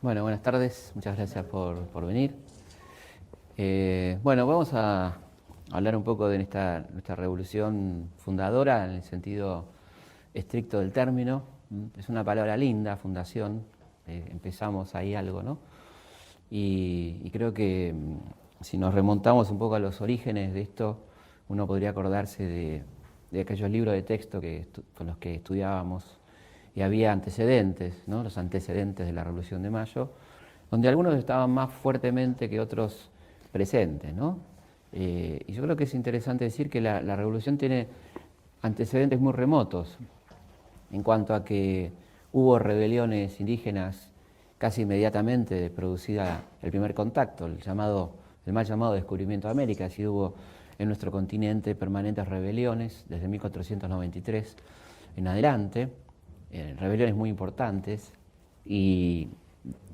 Bueno, buenas tardes, muchas gracias por venir. Bueno, vamos a hablar un poco de nuestra revolución fundadora en el sentido estricto del término. Es una palabra linda, fundación, empezamos ahí algo, ¿no? Y creo que si nos remontamos un poco a los orígenes de esto, uno podría acordarse de aquellos libros de texto con los que estudiábamos y había antecedentes, ¿no? Los antecedentes de la Revolución de Mayo, donde algunos estaban más fuertemente que otros presentes, ¿no? Y yo creo que es interesante decir que la Revolución tiene antecedentes muy remotos, en cuanto a que hubo rebeliones indígenas casi inmediatamente producida el primer contacto, el mal llamado descubrimiento de América. Así hubo en nuestro continente permanentes rebeliones desde 1493 en adelante, rebeliones muy importantes, y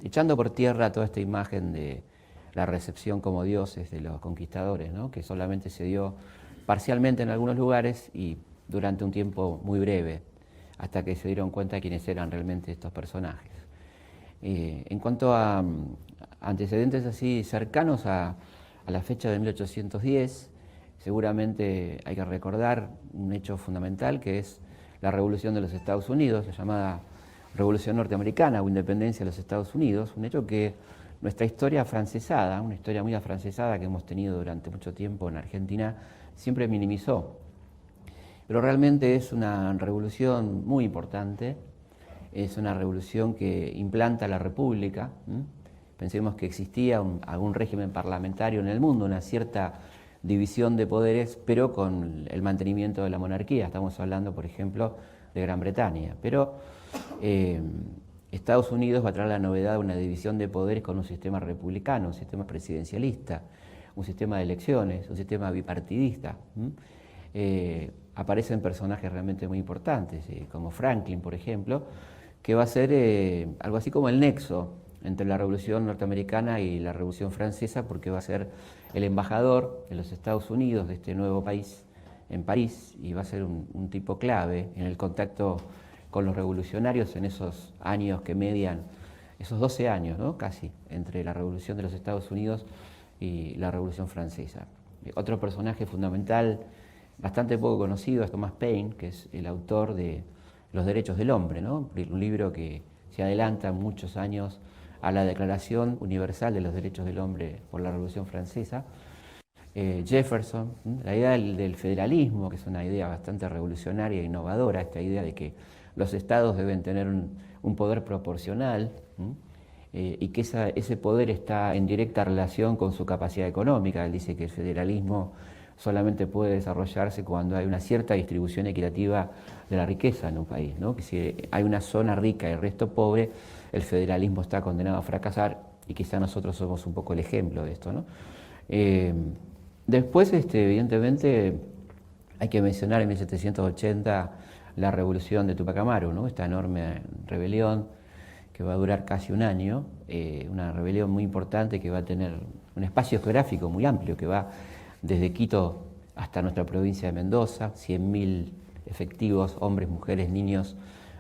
echando por tierra toda esta imagen de la recepción como dioses de los conquistadores, ¿no? Que solamente se dio parcialmente en algunos lugares y durante un tiempo muy breve, hasta que se dieron cuenta de quiénes eran realmente estos personajes. En cuanto a antecedentes así cercanos a la fecha de 1810, seguramente hay que recordar un hecho fundamental, que es la Revolución de los Estados Unidos, la llamada Revolución Norteamericana o Independencia de los Estados Unidos, un hecho que nuestra historia afrancesada, una historia muy afrancesada que hemos tenido durante mucho tiempo en Argentina, siempre minimizó. Pero realmente es una revolución muy importante, es una revolución que implanta la República. Pensemos que existía algún régimen parlamentario en el mundo, una cierta división de poderes, pero con el mantenimiento de la monarquía. Estamos hablando, por ejemplo, de Gran Bretaña. Pero Estados Unidos va a traer la novedad de una división de poderes con un sistema republicano, un sistema presidencialista, un sistema de elecciones, un sistema bipartidista. Aparecen personajes realmente muy importantes, como Franklin, por ejemplo, que va a ser algo así como el nexo entre la Revolución Norteamericana y la Revolución Francesa, porque va a ser el embajador de los Estados Unidos de este nuevo país en París, y va a ser un tipo clave en el contacto con los revolucionarios en esos años que median, esos 12 años, ¿no? Casi, entre la Revolución de los Estados Unidos y la Revolución Francesa. Otro personaje fundamental, bastante poco conocido, es Thomas Paine, que es el autor de Los Derechos del Hombre, ¿no? Un libro que se adelanta muchos años a la Declaración Universal de los Derechos del Hombre por la Revolución Francesa. Jefferson, la idea del federalismo, que es una idea bastante revolucionaria e innovadora, esta idea de que los estados deben tener un poder proporcional, y que ese poder está en directa relación con su capacidad económica. Él dice que el federalismo solamente puede desarrollarse cuando hay una cierta distribución equitativa de la riqueza en un país, ¿no? Que si hay una zona rica y el resto pobre, el federalismo está condenado a fracasar, y quizá nosotros somos un poco el ejemplo de esto, ¿no? Después, evidentemente, hay que mencionar en 1780 la revolución de Tupac Amaru, ¿no? Esta enorme rebelión que va a durar casi un año, una rebelión muy importante que va a tener un espacio geográfico muy amplio, que va desde Quito hasta nuestra provincia de Mendoza, 100.000 efectivos, hombres, mujeres, niños,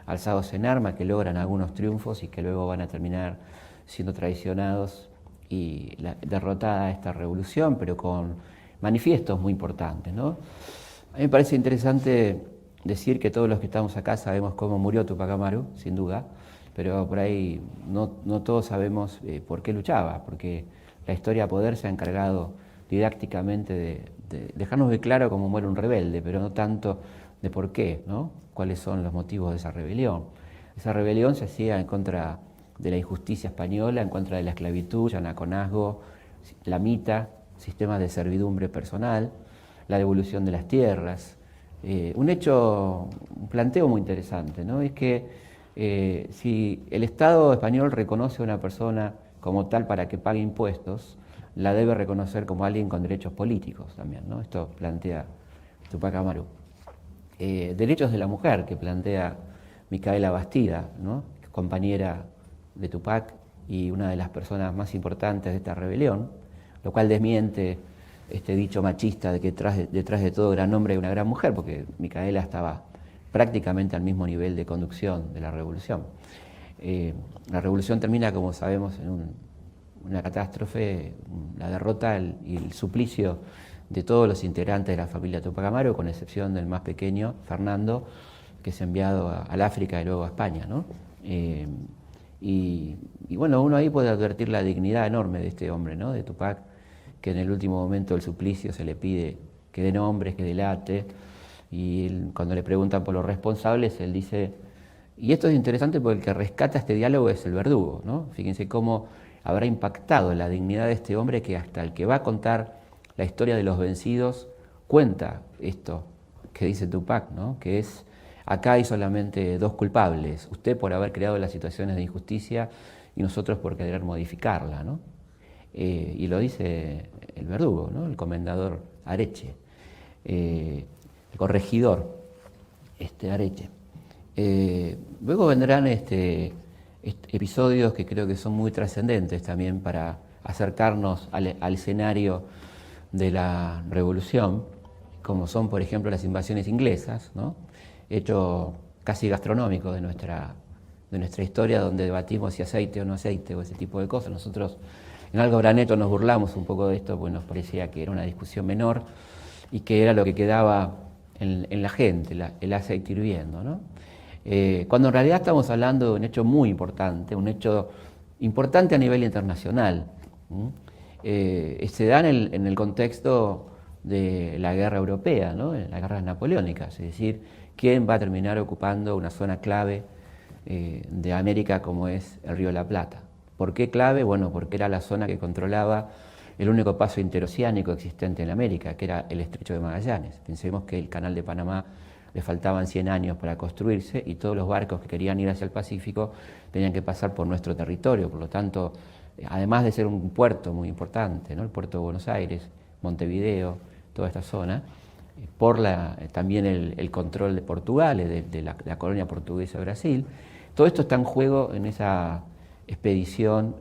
alzados en armas, que logran algunos triunfos y que luego van a terminar siendo traicionados y derrotada esta revolución, pero con manifiestos muy importantes, ¿no? A mí me parece interesante decir que todos los que estamos acá sabemos cómo murió Tupac Amaru, sin duda, pero por ahí no todos sabemos por qué luchaba, porque la historia Poder se ha encargado didácticamente de dejarnos muy claro cómo muere un rebelde, pero no tanto de por qué, ¿no? Cuáles son los motivos de esa rebelión. Esa rebelión se hacía en contra de la injusticia española, en contra de la esclavitud, llanaconazgo, la mita, sistemas de servidumbre personal, la devolución de las tierras. Un planteo muy interesante, ¿no? Es que si el Estado español reconoce a una persona como tal para que pague impuestos, la debe reconocer como alguien con derechos políticos también, ¿no? Esto plantea Tupac Amaru. Derechos de la mujer, que plantea Micaela Bastida, ¿no? Compañera de Tupac y una de las personas más importantes de esta rebelión, lo cual desmiente este dicho machista de que detrás de todo gran hombre hay una gran mujer, porque Micaela estaba prácticamente al mismo nivel de conducción de la revolución. La revolución termina, como sabemos, en una catástrofe, la derrota y el suplicio de todos los integrantes de la familia Tupac Amaru, con excepción del más pequeño, Fernando, que es enviado al África y luego a España, ¿no? Y bueno, uno ahí puede advertir la dignidad enorme de este hombre, ¿no? De Tupac, que en el último momento del suplicio se le pide que dé nombres, que delate, y cuando le preguntan por los responsables, él dice, y esto es interesante porque el que rescata este diálogo es el verdugo, ¿no? Fíjense cómo habrá impactado la dignidad de este hombre, que hasta el que va a contar la historia de los vencidos cuenta esto que dice Tupac, ¿no? Que es, acá hay solamente dos culpables, usted por haber creado las situaciones de injusticia y nosotros por querer modificarla, ¿no? Y lo dice el verdugo, ¿no? El comendador Areche, el corregidor Areche. Luego vendrán episodios que creo que son muy trascendentes también para acercarnos al escenario de la revolución, como son, por ejemplo, las invasiones inglesas, ¿no? Hecho casi gastronómico de nuestra historia, donde debatimos si aceite o no aceite o ese tipo de cosas. Nosotros en Algo Braneto nos burlamos un poco de esto, porque nos parecía que era una discusión menor y que era lo que quedaba en la gente, el aceite hirviendo, ¿no? Cuando en realidad estamos hablando de un hecho muy importante, un hecho importante a nivel internacional. Se da en el contexto de la guerra europea, ¿no? En las guerras napoleónicas, es decir, quién va a terminar ocupando una zona clave de América como es el Río de la Plata. ¿Por qué clave? Bueno, porque era la zona que controlaba el único paso interoceánico existente en América, que era el Estrecho de Magallanes. Pensemos que el Canal de Panamá le faltaban 100 años para construirse y todos los barcos que querían ir hacia el Pacífico tenían que pasar por nuestro territorio. Por lo tanto, además de ser un puerto muy importante, ¿no? El puerto de Buenos Aires, Montevideo, toda esta zona, por también el control de Portugal, de la colonia portuguesa de Brasil, todo esto está en juego en esa expedición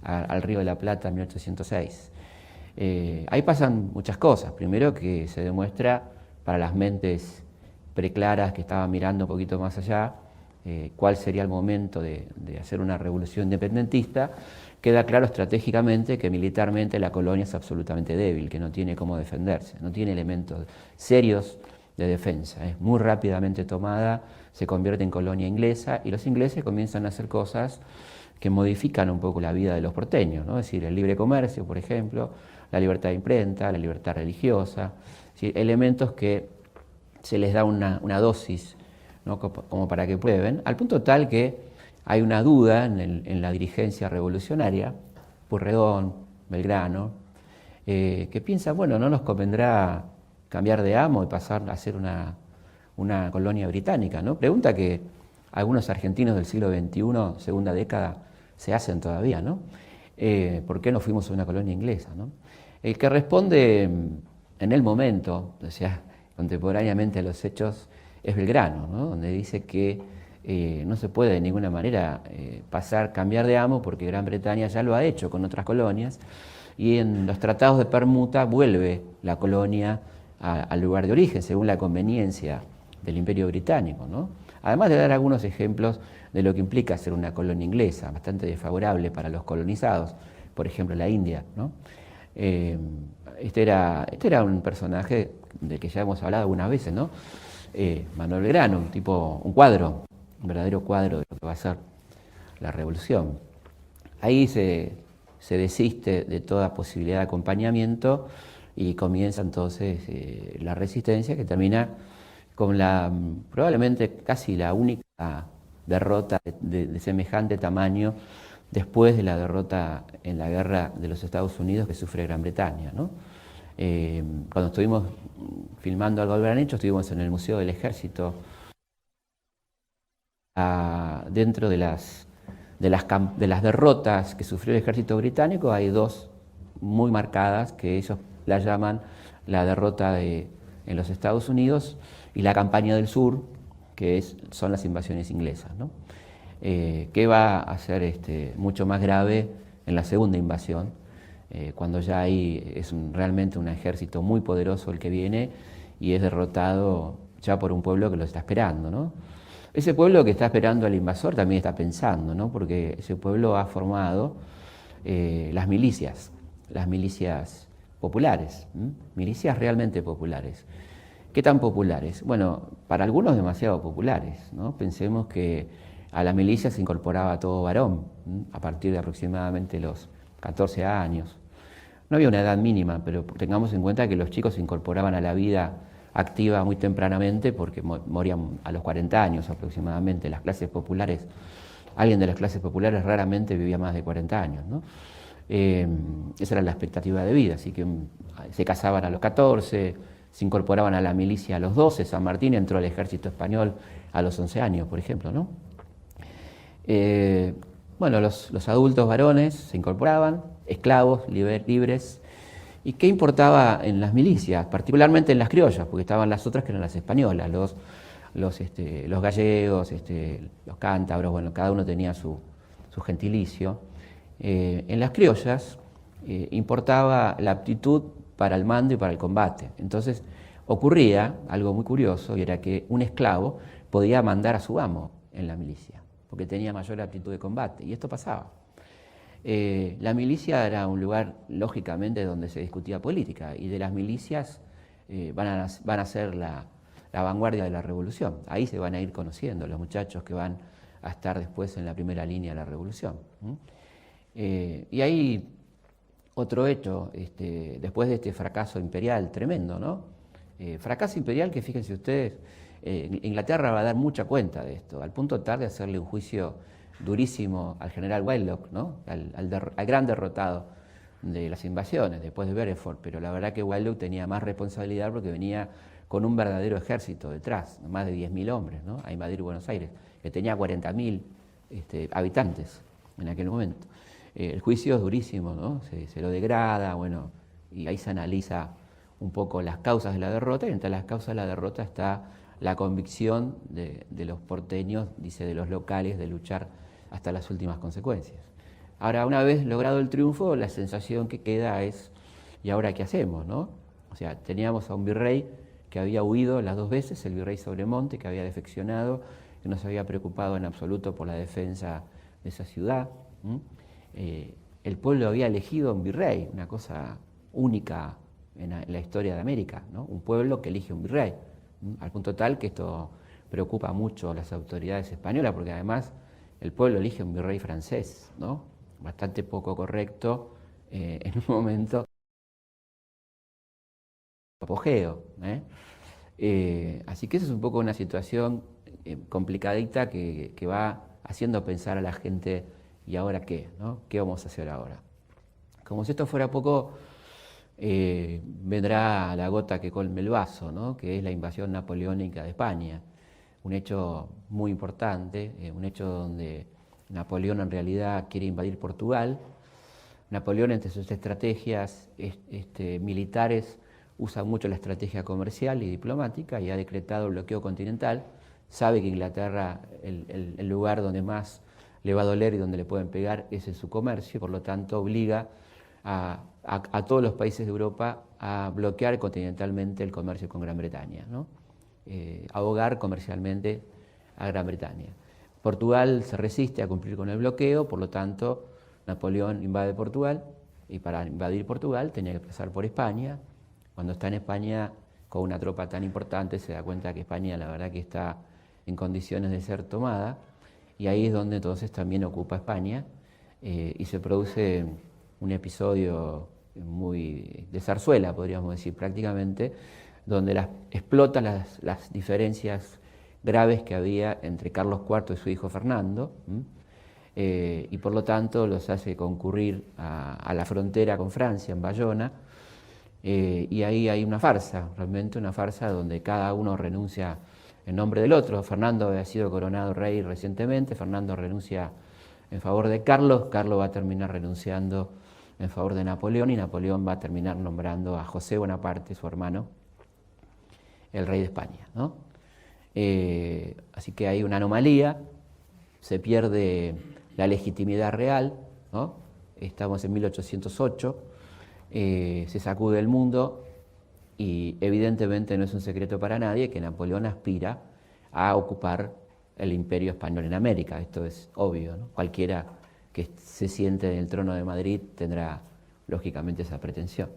al Río de la Plata en 1806. Ahí pasan muchas cosas. Primero, que se demuestra para las mentes preclaras que estaban mirando un poquito más allá cuál sería el momento de hacer una revolución independentista. Queda claro estratégicamente que militarmente la colonia es absolutamente débil, que no tiene cómo defenderse, no tiene elementos serios de defensa. Es muy rápidamente tomada, se convierte en colonia inglesa y los ingleses comienzan a hacer cosas que modifican un poco la vida de los porteños, ¿no? Es decir, el libre comercio, por ejemplo, la libertad de imprenta, la libertad religiosa, ¿sí? Elementos que se les da una dosis, ¿no? Como para que prueben, al punto tal que hay una duda en la dirigencia revolucionaria, Pueyrredón, Belgrano, que piensa, bueno, no nos convendrá cambiar de amo y pasar a ser una colonia británica, ¿no? Pregunta que algunos argentinos del siglo XXI, segunda década, se hacen todavía, ¿no? ¿Por qué no fuimos a una colonia inglesa, ¿no? El que responde en el momento, o sea, contemporáneamente a los hechos, es Belgrano, ¿no? Donde dice que no se puede de ninguna manera cambiar de amo, porque Gran Bretaña ya lo ha hecho con otras colonias, y en los tratados de permuta vuelve la colonia al lugar de origen, según la conveniencia del Imperio Británico, ¿no? Además de dar algunos ejemplos de lo que implica ser una colonia inglesa, bastante desfavorable para los colonizados, por ejemplo la India, ¿no? Este era un personaje del que ya hemos hablado algunas veces, ¿no? Manuel Belgrano, un cuadro, un verdadero cuadro de lo que va a ser la revolución. Ahí se desiste de toda posibilidad de acompañamiento y comienza entonces la resistencia, que termina con probablemente casi la única derrota de semejante tamaño después de la derrota en la guerra de los Estados Unidos que sufre Gran Bretaña, ¿no? Cuando estuvimos filmando Algo Habrán Hecho, estuvimos en el Museo del Ejército. Dentro de las derrotas que sufrió el ejército británico hay dos muy marcadas, que ellos la llaman la derrota en los Estados Unidos y la campaña del sur, que son las invasiones inglesas, ¿no? que va a ser mucho más grave en la segunda invasión, cuando ya es realmente un ejército muy poderoso el que viene y es derrotado ya por un pueblo que lo está esperando, ¿no? Ese pueblo que está esperando al invasor también está pensando, ¿no? Porque ese pueblo ha formado las milicias populares, milicias realmente populares. ¿Qué tan populares? Bueno, para algunos demasiado populares, ¿no? Pensemos que a la milicia se incorporaba todo varón, a partir de aproximadamente los 14 años. No había una edad mínima, pero tengamos en cuenta que los chicos se incorporaban a la vida activa muy tempranamente porque morían a los 40 años aproximadamente. Las clases populares, alguien de las clases populares raramente vivía más de 40 años, ¿no? Esa era la expectativa de vida, así que se casaban a los 14, se incorporaban a la milicia a los 12, San Martín entró al ejército español a los 11 años, por ejemplo, ¿no? Bueno, los adultos varones se incorporaban, esclavos, libres. ¿Y qué importaba en las milicias? Particularmente en las criollas, porque estaban las otras que eran las españolas, los gallegos, los cántabros, bueno, cada uno tenía su gentilicio. En las criollas importaba la aptitud para el mando y para el combate. Entonces ocurría algo muy curioso, y era que un esclavo podía mandar a su amo en la milicia, porque tenía mayor aptitud de combate, y esto pasaba. La milicia era un lugar, lógicamente, donde se discutía política, y de las milicias van a ser la vanguardia de la revolución. Ahí se van a ir conociendo los muchachos que van a estar después en la primera línea de la revolución. Y hay otro hecho, después de este fracaso imperial tremendo, ¿no? Fracaso imperial que, fíjense ustedes, Inglaterra va a dar mucha cuenta de esto, al punto tal de hacerle un juicio durísimo al general Wheelock, ¿no? al gran derrotado de las invasiones, después de Hereford, pero la verdad que Wheelock tenía más responsabilidad porque venía con un verdadero ejército detrás, más de 10.000 hombres, ¿no? A invadir Buenos Aires, que tenía 40.000 habitantes en aquel momento. El juicio es durísimo, ¿no? Se lo degrada, bueno, y ahí se analiza un poco las causas de la derrota, y entre las causas de la derrota está la convicción de los porteños, dice, de los locales, de luchar hasta las últimas consecuencias. Ahora, una vez logrado el triunfo, la sensación que queda es, ¿y ahora qué hacemos, no? O sea, teníamos a un virrey que había huido las 2 veces, el virrey Sobremonte, que había defeccionado, que no se había preocupado en absoluto por la defensa de esa ciudad. El pueblo había elegido a un virrey, una cosa única en la historia de América, ¿no? Un pueblo que elige un virrey, al punto tal que esto preocupa mucho a las autoridades españolas, porque además el pueblo elige un virrey francés, ¿no? Bastante poco correcto en un momento apogeo. Así que esa es un poco una situación complicadita que va haciendo pensar a la gente, ¿y ahora qué, no? ¿Qué vamos a hacer ahora? Como si esto fuera poco, vendrá la gota que colme el vaso, ¿no? Que es la invasión napoleónica de España. Un hecho muy importante, un hecho donde Napoleón en realidad quiere invadir Portugal. Napoleón, entre sus estrategias militares, usa mucho la estrategia comercial y diplomática y ha decretado el bloqueo continental. Sabe que Inglaterra, el lugar donde más le va a doler y donde le pueden pegar es en su comercio, por lo tanto obliga a todos los países de Europa a bloquear continentalmente el comercio con Gran Bretaña, ¿no? Ahogar comercialmente a Gran Bretaña. Portugal se resiste a cumplir con el bloqueo, por lo tanto Napoleón invade Portugal, y para invadir Portugal tenía que pasar por España. Cuando está en España con una tropa tan importante se da cuenta que España la verdad que está en condiciones de ser tomada, y ahí es donde entonces también ocupa España, y se produce un episodio muy de zarzuela, podríamos decir prácticamente, donde explotan las diferencias graves que había entre Carlos IV y su hijo Fernando, y por lo tanto los hace concurrir a la frontera con Francia, en Bayona, y ahí hay una farsa, realmente una farsa donde cada uno renuncia en nombre del otro. Fernando había sido coronado rey recientemente, Fernando renuncia en favor de Carlos, Carlos va a terminar renunciando en favor de Napoleón, y Napoleón va a terminar nombrando a José Bonaparte, su hermano, el rey de España, ¿no? Así que hay una anomalía se pierde la legitimidad real, ¿no? Estamos en 1808, se sacude el mundo y evidentemente no es un secreto para nadie que Napoleón aspira a ocupar el imperio español en América. Esto es obvio, ¿no? Cualquiera que se siente en el trono de Madrid tendrá lógicamente esa pretensión.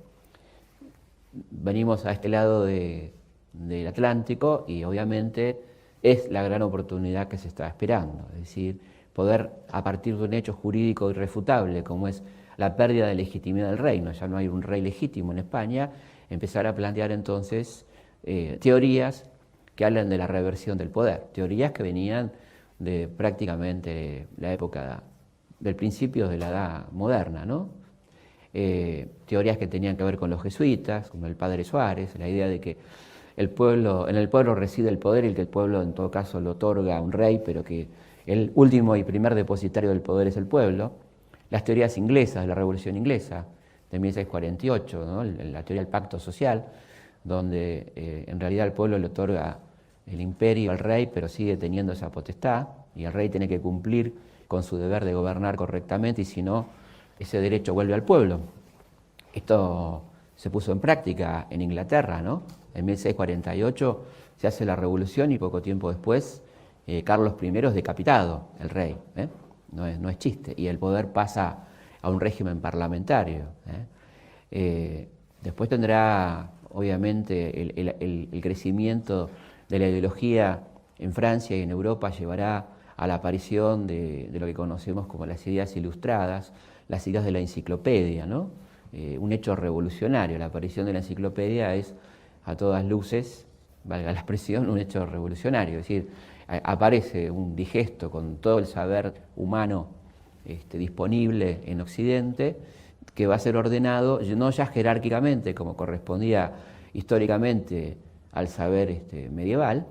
Venimos a este lado del Atlántico y obviamente es la gran oportunidad que se está esperando, es decir, poder a partir de un hecho jurídico irrefutable como es la pérdida de legitimidad del reino, ya no hay un rey legítimo en España, empezar a plantear entonces teorías que hablan de la reversión del poder, teorías que venían de prácticamente la época del principio de la Edad Moderna, ¿no? Teorías que tenían que ver con los jesuitas, como el padre Suárez, la idea de que en el pueblo reside el poder y que el pueblo en todo caso lo otorga a un rey, pero que el último y primer depositario del poder es el pueblo. Las teorías inglesas de la Revolución Inglesa de 1648, ¿no? La teoría del pacto social, donde en realidad el pueblo le otorga el imperio al rey, pero sigue teniendo esa potestad, y el rey tiene que cumplir con su deber de gobernar correctamente, y si no, ese derecho vuelve al pueblo. Esto se puso en práctica en Inglaterra, ¿no? En 1648 se hace la revolución y poco tiempo después Carlos I es decapitado, el rey, ¿eh? No es chiste, y el poder pasa a un régimen parlamentario, ¿eh? Después tendrá, obviamente, el crecimiento de la ideología en Francia y en Europa llevará a la aparición de lo que conocemos como las ideas ilustradas, las ideas de la enciclopedia, ¿no? Un hecho revolucionario. La aparición de la enciclopedia es, a todas luces, valga la expresión, un hecho revolucionario. Es decir, aparece un digesto con todo el saber humano disponible en Occidente, que va a ser ordenado, no ya jerárquicamente, como correspondía históricamente al saber medieval,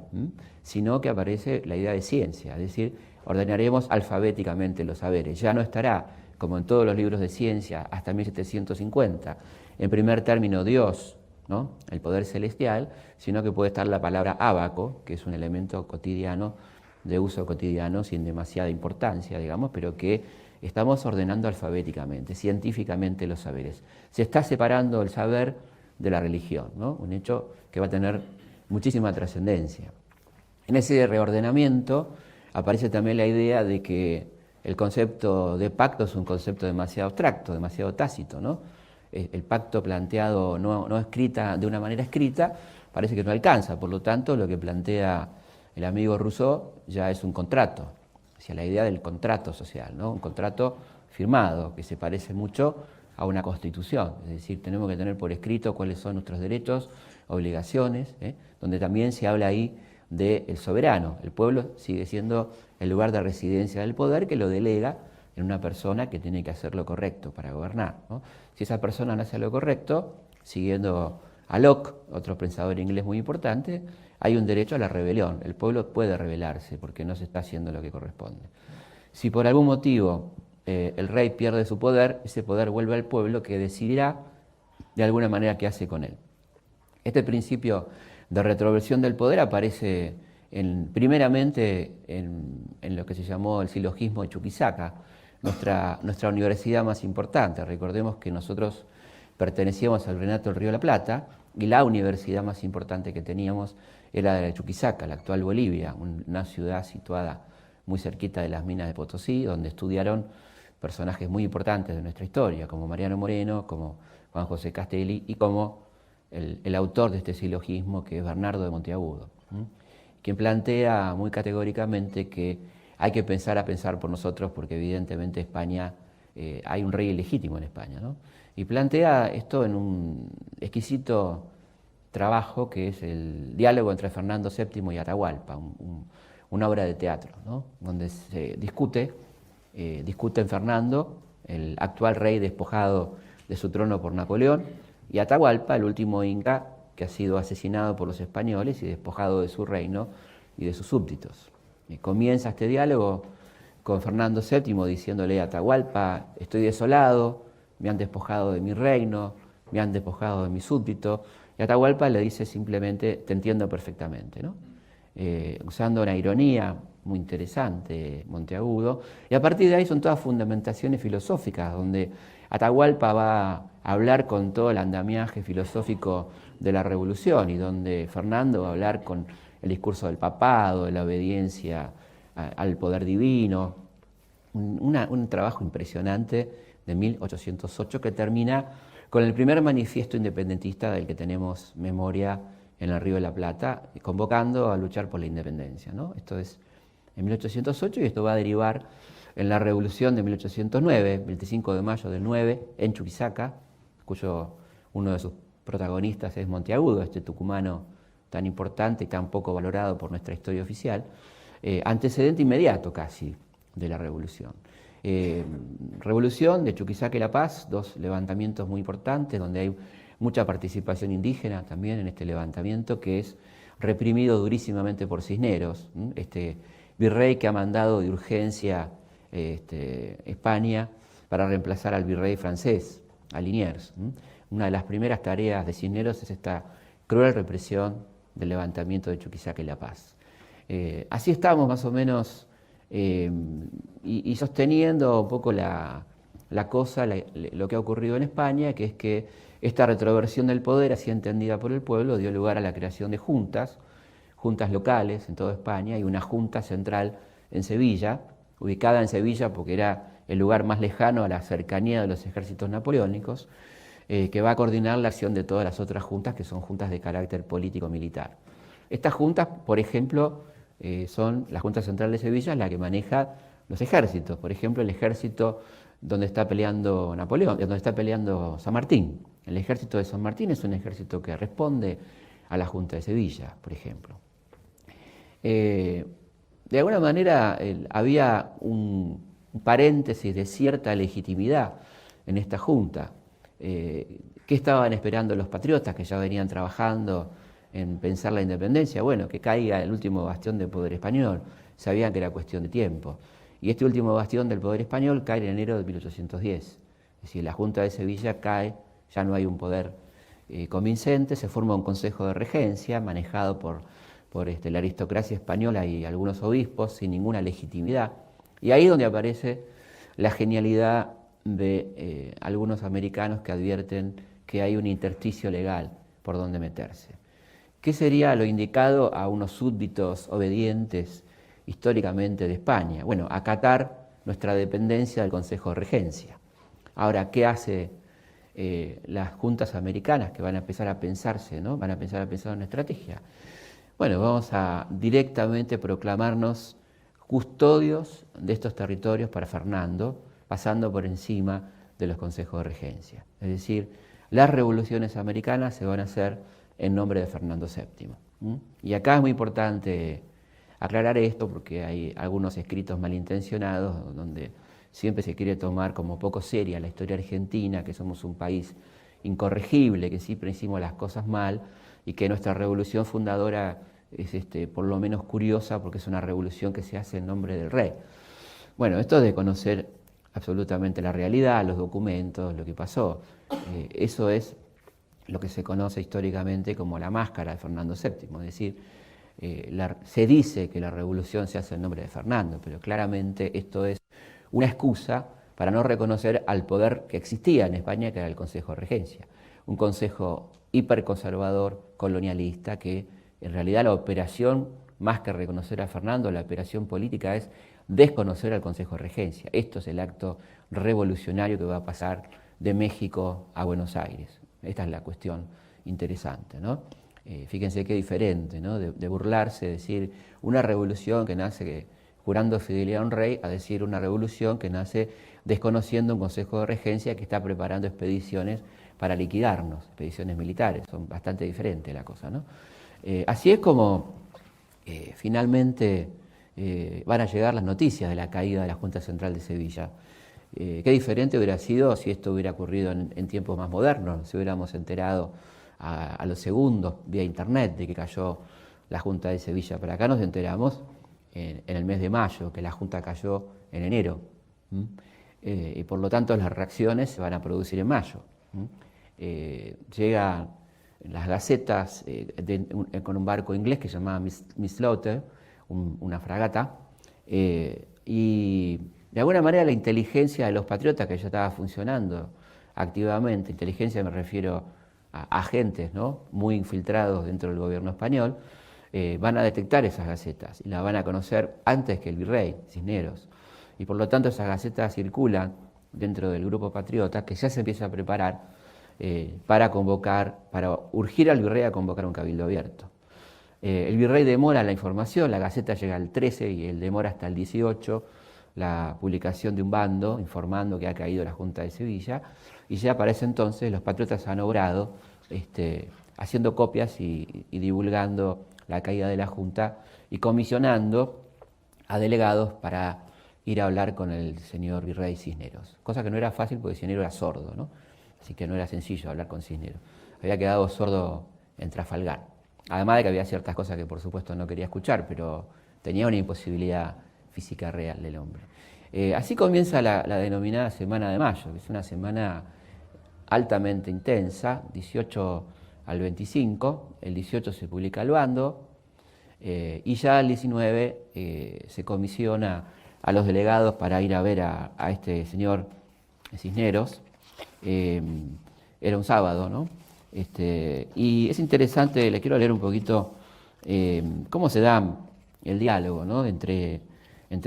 sino que aparece la idea de ciencia, es decir, ordenaremos alfabéticamente los saberes. Ya no estará, como en todos los libros de ciencia, hasta 1750, en primer término Dios, ¿no? El poder celestial, sino que puede estar la palabra ábaco, que es un elemento cotidiano, de uso cotidiano, sin demasiada importancia, digamos, pero que estamos ordenando alfabéticamente, científicamente los saberes. Se está separando el saber de la religión, ¿no? Un hecho que va a tener muchísima trascendencia. En ese reordenamiento aparece también la idea de que el concepto de pacto es un concepto demasiado abstracto, demasiado tácito, ¿no? El pacto planteado no escrita de una manera escrita parece que no alcanza, por lo tanto lo que plantea el amigo Rousseau ya es un contrato, hacia la idea del contrato social, ¿no? Un contrato firmado que se parece mucho a una constitución, es decir, tenemos que tener por escrito cuáles son nuestros derechos, obligaciones, donde también se habla ahí del soberano. El pueblo sigue siendo el lugar de residencia del poder que lo delega en una persona que tiene que hacer lo correcto para gobernar, ¿no? Si esa persona no hace lo correcto, siguiendo a Locke, otro pensador inglés muy importante, hay un derecho a la rebelión. El pueblo puede rebelarse porque no se está haciendo lo que corresponde. Si por algún motivo el rey pierde su poder, ese poder vuelve al pueblo que decidirá de alguna manera qué hace con él. Este principio de retroversión del poder aparece primeramente en lo que se llamó el silogismo de Chuquisaca, nuestra universidad más importante. Recordemos que nosotros pertenecíamos al Virreinato del Río de la Plata y la universidad más importante que teníamos era la de Chuquisaca, la actual Bolivia, una ciudad situada muy cerquita de las minas de Potosí, donde estudiaron personajes muy importantes de nuestra historia, como Mariano Moreno, como Juan José Castelli y como el autor de este silogismo, que es Bernardo de Monteagudo, quien plantea muy categóricamente que hay que pensar por nosotros, porque evidentemente España, hay un rey ilegítimo en España, ¿no? Y plantea esto en un exquisito trabajo que es el diálogo entre Fernando VII y Atahualpa, una obra de teatro, ¿no? Donde se discute en Fernando, el actual rey despojado de su trono por Napoleón, y Atahualpa, el último inca que ha sido asesinado por los españoles y despojado de su reino y de sus súbditos. Comienza este diálogo con Fernando VII diciéndole a Atahualpa: estoy desolado, me han despojado de mi reino, me han despojado de mi súbdito. Y Atahualpa le dice simplemente: te entiendo perfectamente, ¿no? usando una ironía muy interesante, Monteagudo, y a partir de ahí son todas fundamentaciones filosóficas, donde Atahualpa va a hablar con todo el andamiaje filosófico de la revolución y donde Fernando va a hablar con el discurso del papado, de la obediencia al poder divino, un trabajo impresionante de 1808 que termina con el primer manifiesto independentista del que tenemos memoria en el Río de la Plata, convocando a luchar por la independencia, ¿no? Esto es en 1808 y esto va a derivar en la revolución de 1809, 25 de mayo del 9, en Chuquisaca, cuyo uno de sus protagonistas es Monteagudo, este tucumano tan importante y tan poco valorado por nuestra historia oficial, antecedente inmediato casi de la revolución. Revolución de Chuquisaca y La Paz, dos levantamientos muy importantes donde hay mucha participación indígena también en este levantamiento que es reprimido durísimamente por Cisneros, este virrey que ha mandado de urgencia España para reemplazar al virrey francés, a Liniers. Una de las primeras tareas de Cisneros es esta cruel represión del levantamiento de Chuquisaca y La Paz. Así estamos más o menos y sosteniendo un poco la cosa, lo que ha ocurrido en España, que es que esta retroversión del poder, así entendida por el pueblo, dio lugar a la creación de juntas locales en toda España y una junta central en Sevilla, ubicada en Sevilla porque era el lugar más lejano a la cercanía de los ejércitos napoleónicos, que va a coordinar la acción de todas las otras juntas, que son juntas de carácter político-militar. Estas juntas, por ejemplo, son la Junta Central de Sevilla, la que maneja los ejércitos. Por ejemplo, el ejército donde está peleando Napoleón, donde está peleando San Martín. El ejército de San Martín es un ejército que responde a la Junta de Sevilla, por ejemplo. De alguna manera había un paréntesis de cierta legitimidad en esta Junta. ¿Qué estaban esperando los patriotas que ya venían trabajando en pensar la independencia? Bueno, que caiga el último bastión del poder español. Sabían que era cuestión de tiempo. Y este último bastión del poder español cae en enero de 1810. Es decir, la Junta de Sevilla cae, ya no hay un poder convincente, se forma un consejo de regencia manejado por la aristocracia española y algunos obispos sin ninguna legitimidad. Y ahí es donde aparece la genialidad de algunos americanos que advierten que hay un intersticio legal por donde meterse. ¿Qué sería lo indicado a unos súbditos obedientes históricamente de España? Bueno, acatar nuestra dependencia del Consejo de Regencia. Ahora, ¿qué hace las juntas americanas que van a empezar a pensarse, ¿no? Van a empezar a pensar en una estrategia. Bueno, vamos a directamente proclamarnos custodios de estos territorios para Fernando, pasando por encima de los consejos de regencia. Es decir, las revoluciones americanas se van a hacer en nombre de Fernando VII. Y acá es muy importante aclarar esto porque hay algunos escritos malintencionados donde siempre se quiere tomar como poco seria la historia argentina, que somos un país incorregible, que siempre hicimos las cosas mal y que nuestra revolución fundadora es por lo menos curiosa porque es una revolución que se hace en nombre del rey. Bueno, esto es de conocer absolutamente la realidad, los documentos, lo que pasó. Eso es lo que se conoce históricamente como la máscara de Fernando VII, es decir, se dice que la revolución se hace en nombre de Fernando, pero claramente esto es una excusa para no reconocer al poder que existía en España, que era el Consejo de Regencia, un consejo hiperconservador, colonialista, que en realidad la operación, más que reconocer a Fernando, la operación política es desconocer al Consejo de Regencia. Esto es el acto revolucionario que va a pasar de México a Buenos Aires. Esta es la cuestión interesante, ¿no? Fíjense qué diferente, ¿no? De burlarse, decir una revolución que nace jurando fidelidad a un rey, a decir una revolución que nace desconociendo un consejo de regencia que está preparando expediciones para liquidarnos, expediciones militares. Son bastante diferentes la cosa, ¿no? Así es como finalmente van a llegar las noticias de la caída de la Junta Central de Sevilla. Qué diferente hubiera sido si esto hubiera ocurrido en tiempos más modernos, si hubiéramos enterado a los segundos vía internet de que cayó la Junta de Sevilla. Pero acá nos enteramos en el mes de mayo, que la Junta cayó en enero. Y por lo tanto las reacciones se van a producir en mayo. Llega las gacetas con un barco inglés que se llamaba Miss Slaughter, una fragata, y de alguna manera la inteligencia de los patriotas, que ya estaba funcionando activamente, inteligencia me refiero a agentes, ¿no?, muy infiltrados dentro del gobierno español, van a detectar esas gacetas y las van a conocer antes que el virrey Cisneros. Y por lo tanto esas gacetas circulan dentro del grupo patriota, que ya se empieza a preparar para urgir al virrey a convocar un cabildo abierto. El virrey demora la información, la Gaceta llega al 13 y él demora hasta el 18 la publicación de un bando informando que ha caído la Junta de Sevilla, y ya para ese entonces los patriotas han obrado haciendo copias y divulgando la caída de la Junta y comisionando a delegados para ir a hablar con el señor virrey Cisneros, cosa que no era fácil porque Cisneros era sordo, ¿no? Así que no era sencillo hablar con Cisneros. Había quedado sordo en Trafalgar. Además de que había ciertas cosas que por supuesto no quería escuchar, pero tenía una imposibilidad física real del hombre. Así comienza la denominada Semana de Mayo, que es una semana altamente intensa, 18 al 25, el 18 se publica el bando, y ya el 19 se comisiona a los delegados para ir a ver a este señor Cisneros. Era un sábado, ¿no? Y es interesante, le quiero leer un poquito cómo se da el diálogo, ¿no?, entre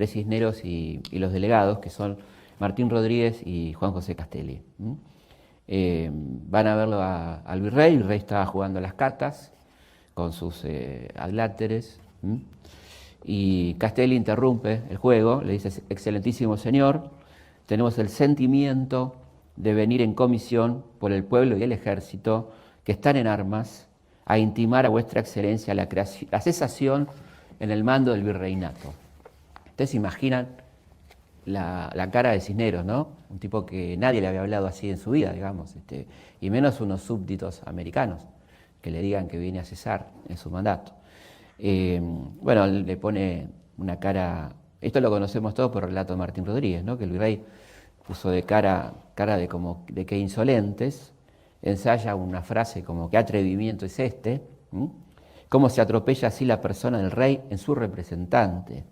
Cisneros y los delegados, que son Martín Rodríguez y Juan José Castelli. Van a verlo al virrey, el rey estaba jugando a las cartas con sus adláteres, y Castelli interrumpe el juego, le dice: excelentísimo señor, tenemos el sentimiento de venir en comisión por el pueblo y el ejército que están en armas a intimar a vuestra excelencia la cesación en el mando del virreinato. Ustedes se imaginan la cara de Cisneros, ¿no? Un tipo que nadie le había hablado así en su vida, digamos, y menos unos súbditos americanos que le digan que viene a cesar en su mandato. Bueno, le pone una cara, esto lo conocemos todos por el relato de Martín Rodríguez, ¿no?, que el virrey puso de cara de que insolentes, ensaya una frase como: ¿qué atrevimiento es este? ¿Cómo se atropella así la persona del rey en su representante?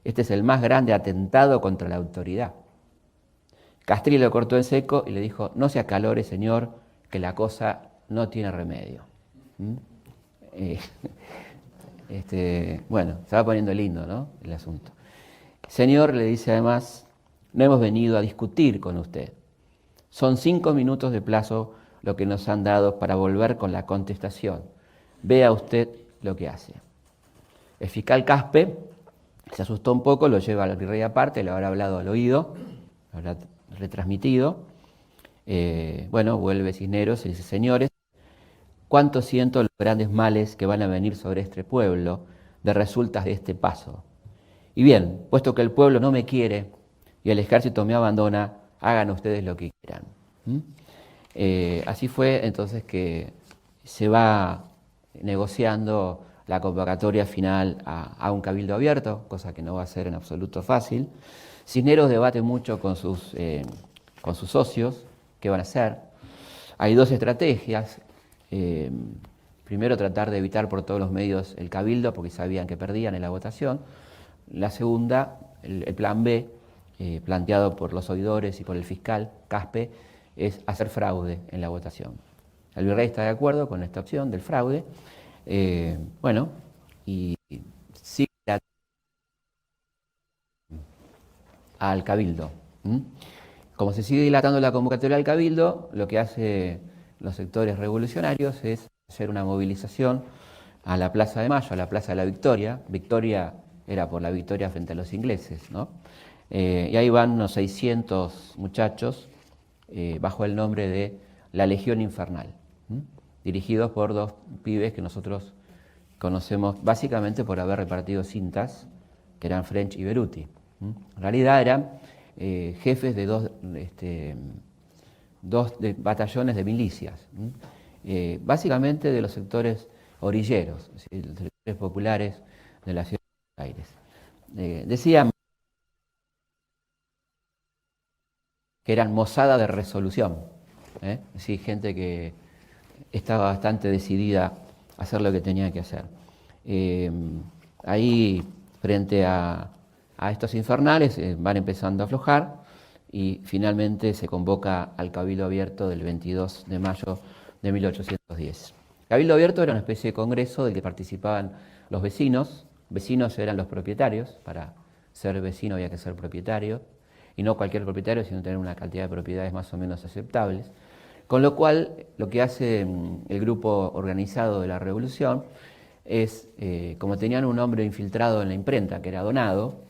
Este es el más grande atentado contra la autoridad. Castelli lo cortó en seco y le dijo: no se acalore, señor, que la cosa no tiene remedio. Bueno, se va poniendo lindo, ¿no?, el asunto. Señor, le dice además, no hemos venido a discutir con usted. Son 5 minutos de plazo lo que nos han dado para volver con la contestación. Vea usted lo que hace. El fiscal Caspe se asustó un poco, lo lleva al virrey aparte, le habrá hablado al oído, lo habrá retransmitido. Bueno, vuelve Cisneros y dice: señores, cuánto siento los grandes males que van a venir sobre este pueblo de resultas de este paso. Y bien, puesto que el pueblo no me quiere y el ejército me abandona, hagan ustedes lo que quieran. Así fue entonces que se va negociando la convocatoria final a un cabildo abierto, cosa que no va a ser en absoluto fácil. Cisneros debate mucho con sus socios qué van a hacer. Hay 2 estrategias. Primero, tratar de evitar por todos los medios el cabildo, porque sabían que perdían en la votación. La segunda, el plan B, planteado por los oidores y por el fiscal Caspe, es hacer fraude en la votación. El virrey está de acuerdo con esta opción del fraude. Bueno, y sigue al cabildo. Como se sigue dilatando la convocatoria al cabildo, lo que hace los sectores revolucionarios es hacer una movilización a la Plaza de Mayo, a la Plaza de la Victoria. Victoria era por la victoria frente a los ingleses, ¿no? Y ahí van unos 600 muchachos bajo el nombre de la Legión Infernal, dirigidos por 2 pibes que nosotros conocemos básicamente por haber repartido cintas, que eran French y Beruti. En realidad eran jefes de dos batallones de milicias, básicamente de los sectores orilleros, es decir, los sectores populares de la ciudad de Buenos Aires. Decían que eran mozada de resolución, es decir, gente que estaba bastante decidida a hacer lo que tenía que hacer. Ahí, frente a estos infernales, van empezando a aflojar y finalmente se convoca al Cabildo Abierto del 22 de mayo de 1810. Cabildo Abierto era una especie de congreso del que participaban los vecinos. Vecinos eran los propietarios. Para ser vecino había que ser propietario, y no cualquier propietario, sino tener una cantidad de propiedades más o menos aceptables. Con lo cual, lo que hace el grupo organizado de la Revolución es, como tenían un hombre infiltrado en la imprenta, que era Donado,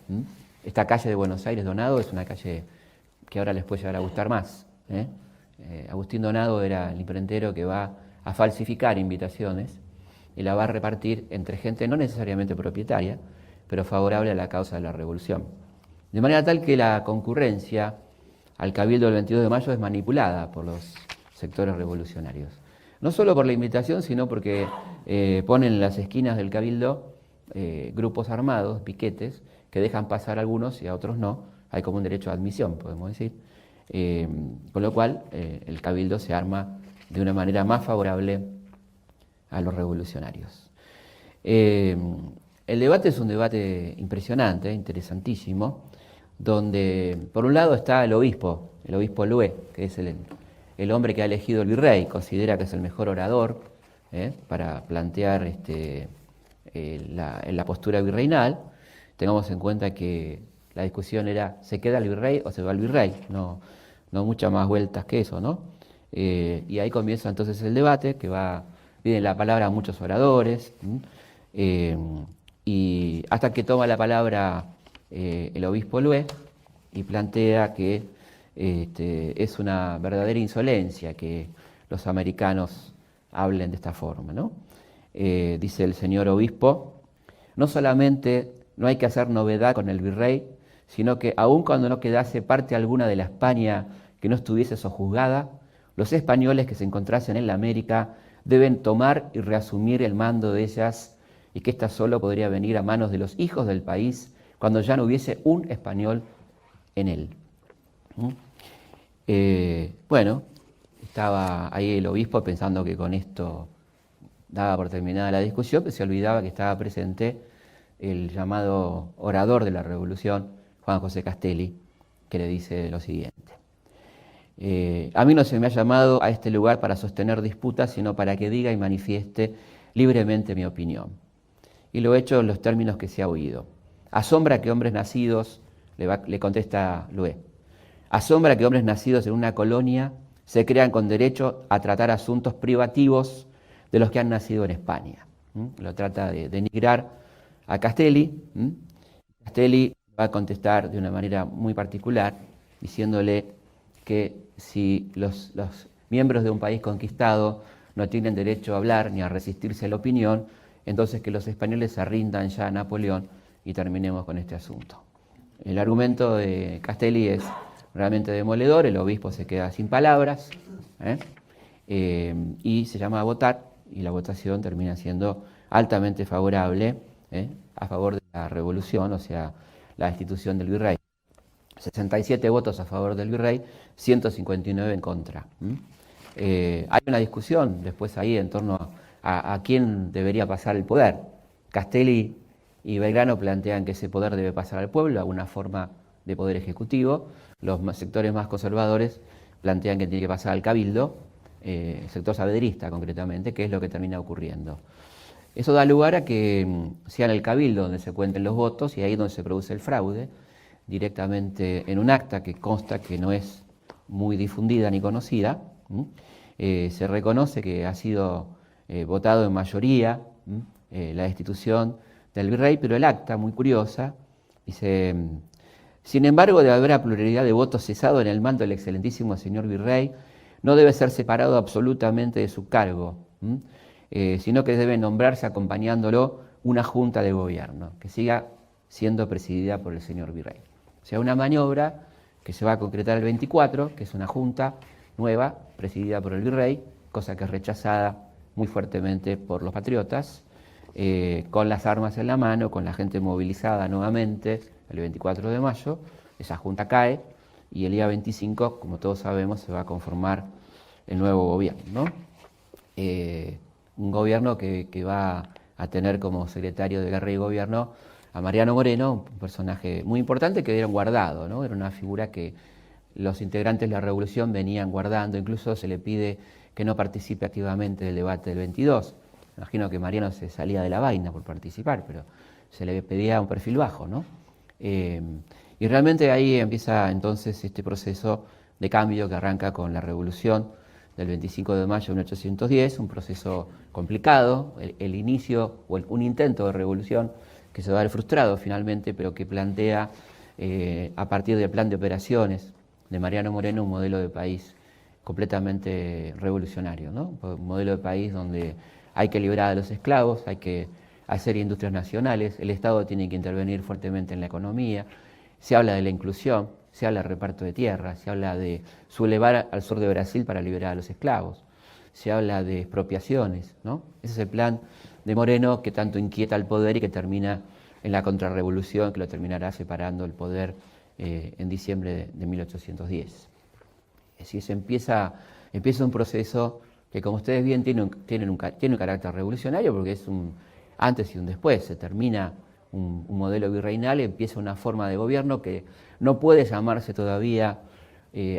esta calle de Buenos Aires, Donado, es una calle que ahora les puede llegar a gustar más. Agustín Donado era el imprentero que va a falsificar invitaciones y la va a repartir entre gente no necesariamente propietaria, pero favorable a la causa de la Revolución. De manera tal que la concurrencia al Cabildo del 22 de mayo es manipulada por los sectores revolucionarios. No solo por la invitación, sino porque ponen en las esquinas del Cabildo grupos armados, piquetes, que dejan pasar a algunos y a otros no. Hay como un derecho de admisión, podemos decir. Con lo cual, el Cabildo se arma de una manera más favorable a los revolucionarios. El debate es un debate impresionante, interesantísimo, donde por un lado está el obispo Lué, que es el hombre que ha elegido el virrey, considera que es el mejor orador para plantear la postura virreinal. Tengamos en cuenta que la discusión era, ¿se queda el virrey o se va el virrey? No muchas más vueltas que eso, ¿no? Y ahí comienza entonces el debate, que viene la palabra a muchos oradores, y hasta que toma la palabra el obispo Lué y plantea que es una verdadera insolencia que los americanos hablen de esta forma, ¿no? Dice el señor obispo, no solamente no hay que hacer novedad con el virrey, sino que aun cuando no quedase parte alguna de la España que no estuviese sojuzgada, los españoles que se encontrasen en la América deben tomar y reasumir el mando de ellas, y que ésta solo podría venir a manos de los hijos del país cuando ya no hubiese un español en él. Bueno, estaba ahí el obispo pensando que con esto daba por terminada la discusión, pero se olvidaba que estaba presente el llamado orador de la Revolución, Juan José Castelli, que le dice lo siguiente. A mí no se me ha llamado a este lugar para sostener disputas, sino para que diga y manifieste libremente mi opinión. Y lo he hecho en los términos que se ha oído. Asombra que hombres nacidos, le contesta Lué, asombra que hombres nacidos en una colonia se crean con derecho a tratar asuntos privativos de los que han nacido en España. Lo trata de denigrar a Castelli. Castelli va a contestar de una manera muy particular, diciéndole que si los miembros de un país conquistado no tienen derecho a hablar ni a resistirse a la opinión, entonces que los españoles se rindan ya a Napoleón y terminemos con este asunto. El argumento de Castelli es realmente demoledor, el obispo se queda sin palabras y se llama a votar, y la votación termina siendo altamente favorable a favor de la revolución, o sea, la institución del virrey. 67 votos a favor del virrey, 159 en contra. Hay una discusión después ahí en torno a quién debería pasar el poder. Castelli y Belgrano plantean que ese poder debe pasar al pueblo, alguna forma de poder ejecutivo. Los sectores más conservadores plantean que tiene que pasar al cabildo, el sector saavedrista concretamente, que es lo que termina ocurriendo. Eso da lugar a que sea en el cabildo donde se cuenten los votos y ahí donde se produce el fraude, directamente en un acta que consta que no es muy difundida ni conocida. Se reconoce que ha sido votado en mayoría la destitución del virrey, pero el acta, muy curiosa, dice: sin embargo, debe haber a pluralidad de votos cesado en el mando del excelentísimo señor virrey, no debe ser separado absolutamente de su cargo, sino que debe nombrarse acompañándolo una junta de gobierno, que siga siendo presidida por el señor virrey. O sea, una maniobra que se va a concretar el 24, que es una junta nueva, presidida por el virrey, cosa que es rechazada muy fuertemente por los patriotas, con las armas en la mano, con la gente movilizada nuevamente, el 24 de mayo, esa junta cae, y el día 25, como todos sabemos, se va a conformar el nuevo gobierno, ¿no? un gobierno que va a tener como secretario de Guerra y Gobierno a Mariano Moreno, un personaje muy importante que vieron guardado, ¿no? Era una figura que los integrantes de la revolución venían guardando, incluso se le pide que no participe activamente del debate del 22. Imagino que Mariano se salía de la vaina por participar, pero se le pedía un perfil bajo, ¿no? Y realmente ahí empieza entonces este proceso de cambio que arranca con la revolución del 25 de mayo de 1810, un proceso complicado, el inicio o un intento de revolución que se va a ver frustrado finalmente, pero que plantea a partir del plan de operaciones de Mariano Moreno un modelo de país completamente revolucionario, ¿no? Un modelo de país donde hay que liberar a los esclavos, hay que hacer industrias nacionales, el Estado tiene que intervenir fuertemente en la economía, se habla de la inclusión, se habla de reparto de tierras, se habla de sublevar al sur de Brasil para liberar a los esclavos, se habla de expropiaciones, ¿no? Ese es el plan de Moreno que tanto inquieta al poder y que termina en la contrarrevolución, que lo terminará separando el poder en diciembre de 1810. Es decir, empieza un proceso que, como ustedes bien, tiene un carácter revolucionario porque es un antes y un después. Se termina un modelo virreinal y empieza una forma de gobierno que no puede llamarse todavía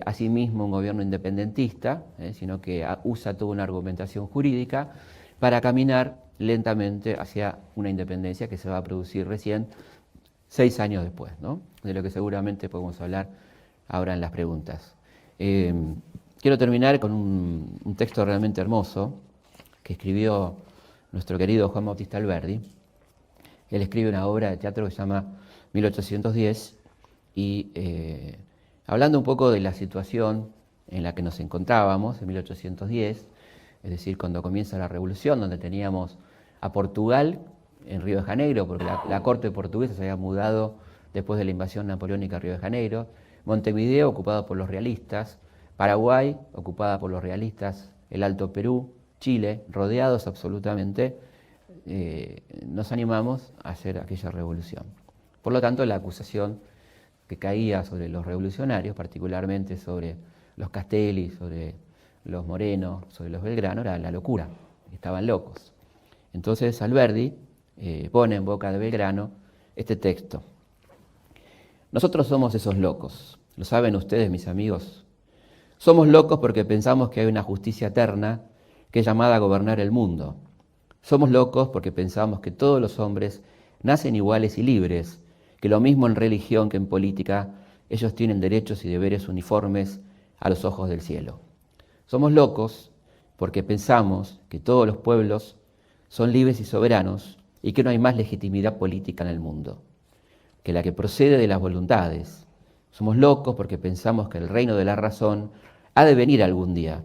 a sí mismo un gobierno independentista, sino que usa toda una argumentación jurídica para caminar lentamente hacia una independencia que se va a producir recién 6 años después, ¿no? De lo que seguramente podemos hablar ahora en las preguntas. Quiero terminar con un texto realmente hermoso que escribió nuestro querido Juan Bautista Alberdi. Él escribe una obra de teatro que se llama 1810 y hablando un poco de la situación en la que nos encontrábamos en 1810, es decir, cuando comienza la revolución, donde teníamos a Portugal en Río de Janeiro, porque la corte portuguesa se había mudado después de la invasión napoleónica a Río de Janeiro, Montevideo ocupado por los realistas, Paraguay ocupada por los realistas, el Alto Perú, Chile, rodeados absolutamente, nos animamos a hacer aquella revolución. Por lo tanto, la acusación que caía sobre los revolucionarios, particularmente sobre los Castelli, sobre los Moreno, sobre los Belgrano, era la locura, estaban locos. Entonces Alberdi pone en boca de Belgrano este texto. Nosotros somos esos locos, ¿lo saben ustedes, mis amigos? Somos locos porque pensamos que hay una justicia eterna que es llamada a gobernar el mundo. Somos locos porque pensamos que todos los hombres nacen iguales y libres, que lo mismo en religión que en política, ellos tienen derechos y deberes uniformes a los ojos del cielo. Somos locos porque pensamos que todos los pueblos son libres y soberanos y que no hay más legitimidad política en el mundo que la que procede de las voluntades. Somos locos porque pensamos que el reino de la razón ha de venir algún día.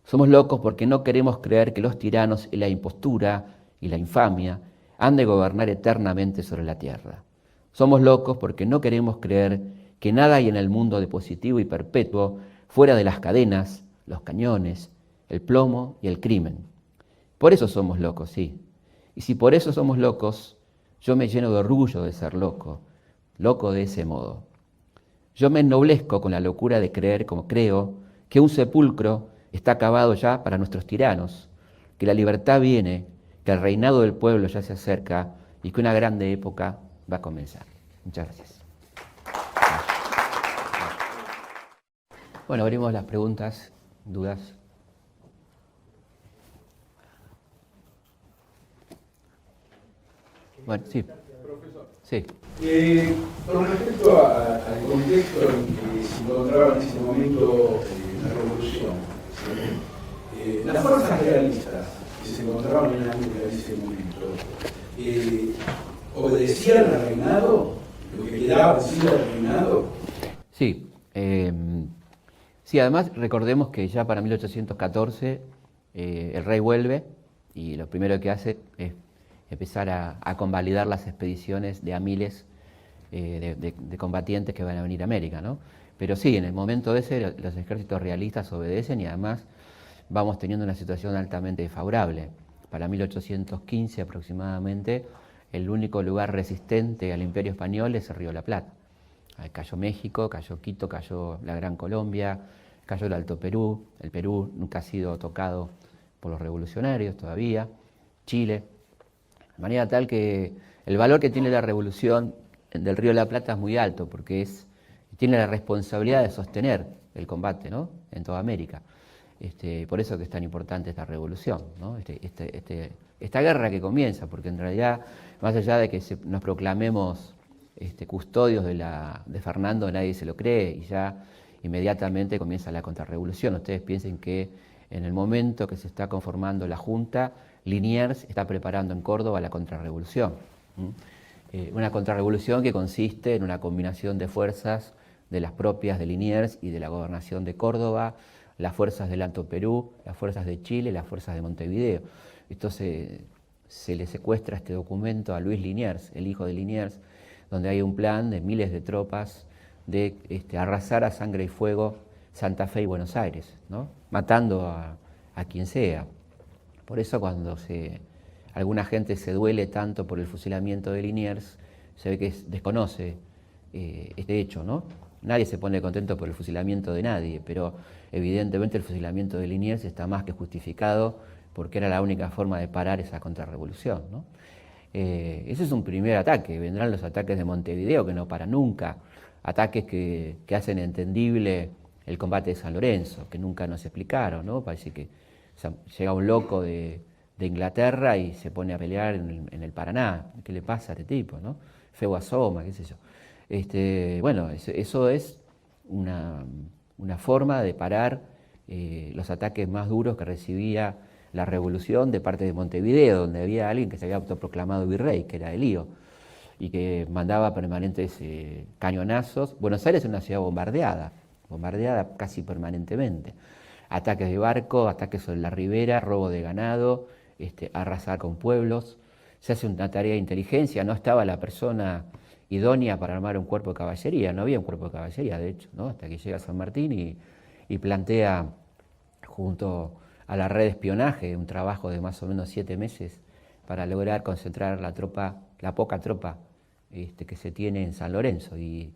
Somos locos porque no queremos creer que los tiranos y la impostura y la infamia han de gobernar eternamente sobre la tierra. Somos locos porque no queremos creer que nada hay en el mundo de positivo y perpetuo fuera de las cadenas, los cañones, el plomo y el crimen. Por eso somos locos, sí. Y si por eso somos locos, yo me lleno de orgullo de ser loco, loco de ese modo. Yo me ennoblezco con la locura de creer, como creo, que un sepulcro está acabado ya para nuestros tiranos, que la libertad viene, que el reinado del pueblo ya se acerca y que una grande época va a comenzar. Muchas gracias. Bueno, abrimos las preguntas, dudas. Bueno, sí. Profesor. Sí. Con respecto al contexto en que se encontraba en ese momento la revolución, las fuerzas realistas que se encontraban en América en ese momento, ¿obedecían al reinado? ¿Lo que quedaba encima del reinado? Sí. Sí, además recordemos que ya para 1814 el rey vuelve y lo primero que hace es empezar a convalidar las expediciones de a miles de combatientes que van a venir a América, ¿no? Pero sí, en el momento ese los ejércitos realistas obedecen y además vamos teniendo una situación altamente desfavorable. Para 1815 aproximadamente, el único lugar resistente al Imperio Español es el Río de la Plata. Cayó México, cayó Quito, cayó la Gran Colombia, cayó el Alto Perú. El Perú nunca ha sido tocado por los revolucionarios todavía, Chile, de manera tal que el valor que tiene la revolución del Río de la Plata es muy alto, porque tiene la responsabilidad de sostener el combate, ¿no?, en toda América. Por eso que es tan importante esta revolución, ¿no?, esta guerra que comienza, porque en realidad, más allá de que nos proclamemos custodios de Fernando, nadie se lo cree, y ya inmediatamente comienza la contrarrevolución. Ustedes piensen que en el momento que se está conformando la Junta, Liniers está preparando en Córdoba la contrarrevolución. Una contrarrevolución que consiste en una combinación de fuerzas de las propias de Liniers y de la gobernación de Córdoba, las fuerzas del Alto Perú, las fuerzas de Chile, las fuerzas de Montevideo. Esto se le secuestra este documento a Luis Liniers, el hijo de Liniers, donde hay un plan de miles de tropas de arrasar a sangre y fuego Santa Fe y Buenos Aires, ¿no?, matando a quien sea. Por eso cuando alguna gente se duele tanto por el fusilamiento de Liniers, se ve que desconoce este hecho, ¿no? Nadie se pone contento por el fusilamiento de nadie, pero evidentemente el fusilamiento de Liniers está más que justificado porque era la única forma de parar esa contrarrevolución, ¿no? Ese es un primer ataque. Vendrán los ataques de Montevideo, que no paran nunca, ataques que hacen entendible el combate de San Lorenzo, que nunca nos explicaron, ¿no? Parece que llega un loco de Inglaterra y se pone a pelear en el Paraná. ¿Qué le pasa a este tipo, no? Feo asoma, qué sé yo. Bueno, eso es una forma de parar los ataques más duros que recibía la revolución de parte de Montevideo, donde había alguien que se había autoproclamado virrey, que era Elío, y que mandaba permanentes cañonazos. Buenos Aires es una ciudad bombardeada casi permanentemente. Ataques de barco, ataques sobre la ribera, robo de ganado, arrasar con pueblos. Se hace una tarea de inteligencia, no estaba la persona idónea para armar un cuerpo de caballería, no había un cuerpo de caballería, de hecho, ¿no?, hasta que llega San Martín y plantea junto a la red de espionaje un trabajo de más o menos 7 meses para lograr concentrar la poca tropa que se tiene en San Lorenzo, y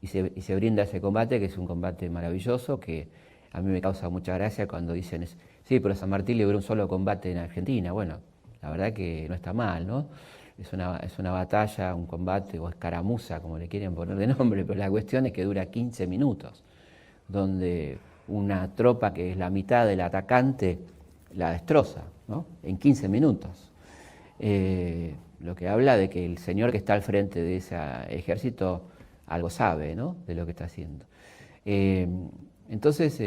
se brinda ese combate, que es un combate maravilloso, que a mí me causa mucha gracia cuando dicen, sí, pero San Martín libró un solo combate en Argentina. Bueno, la verdad que no está mal, ¿no? Es una batalla, un combate o escaramuza, como le quieren poner de nombre, pero la cuestión es que dura 15 minutos, donde una tropa que es la mitad del atacante la destroza, ¿no?, en 15 minutos. Lo que habla de que el señor que está al frente de ese ejército algo sabe, ¿no?, de lo que está haciendo. Entonces,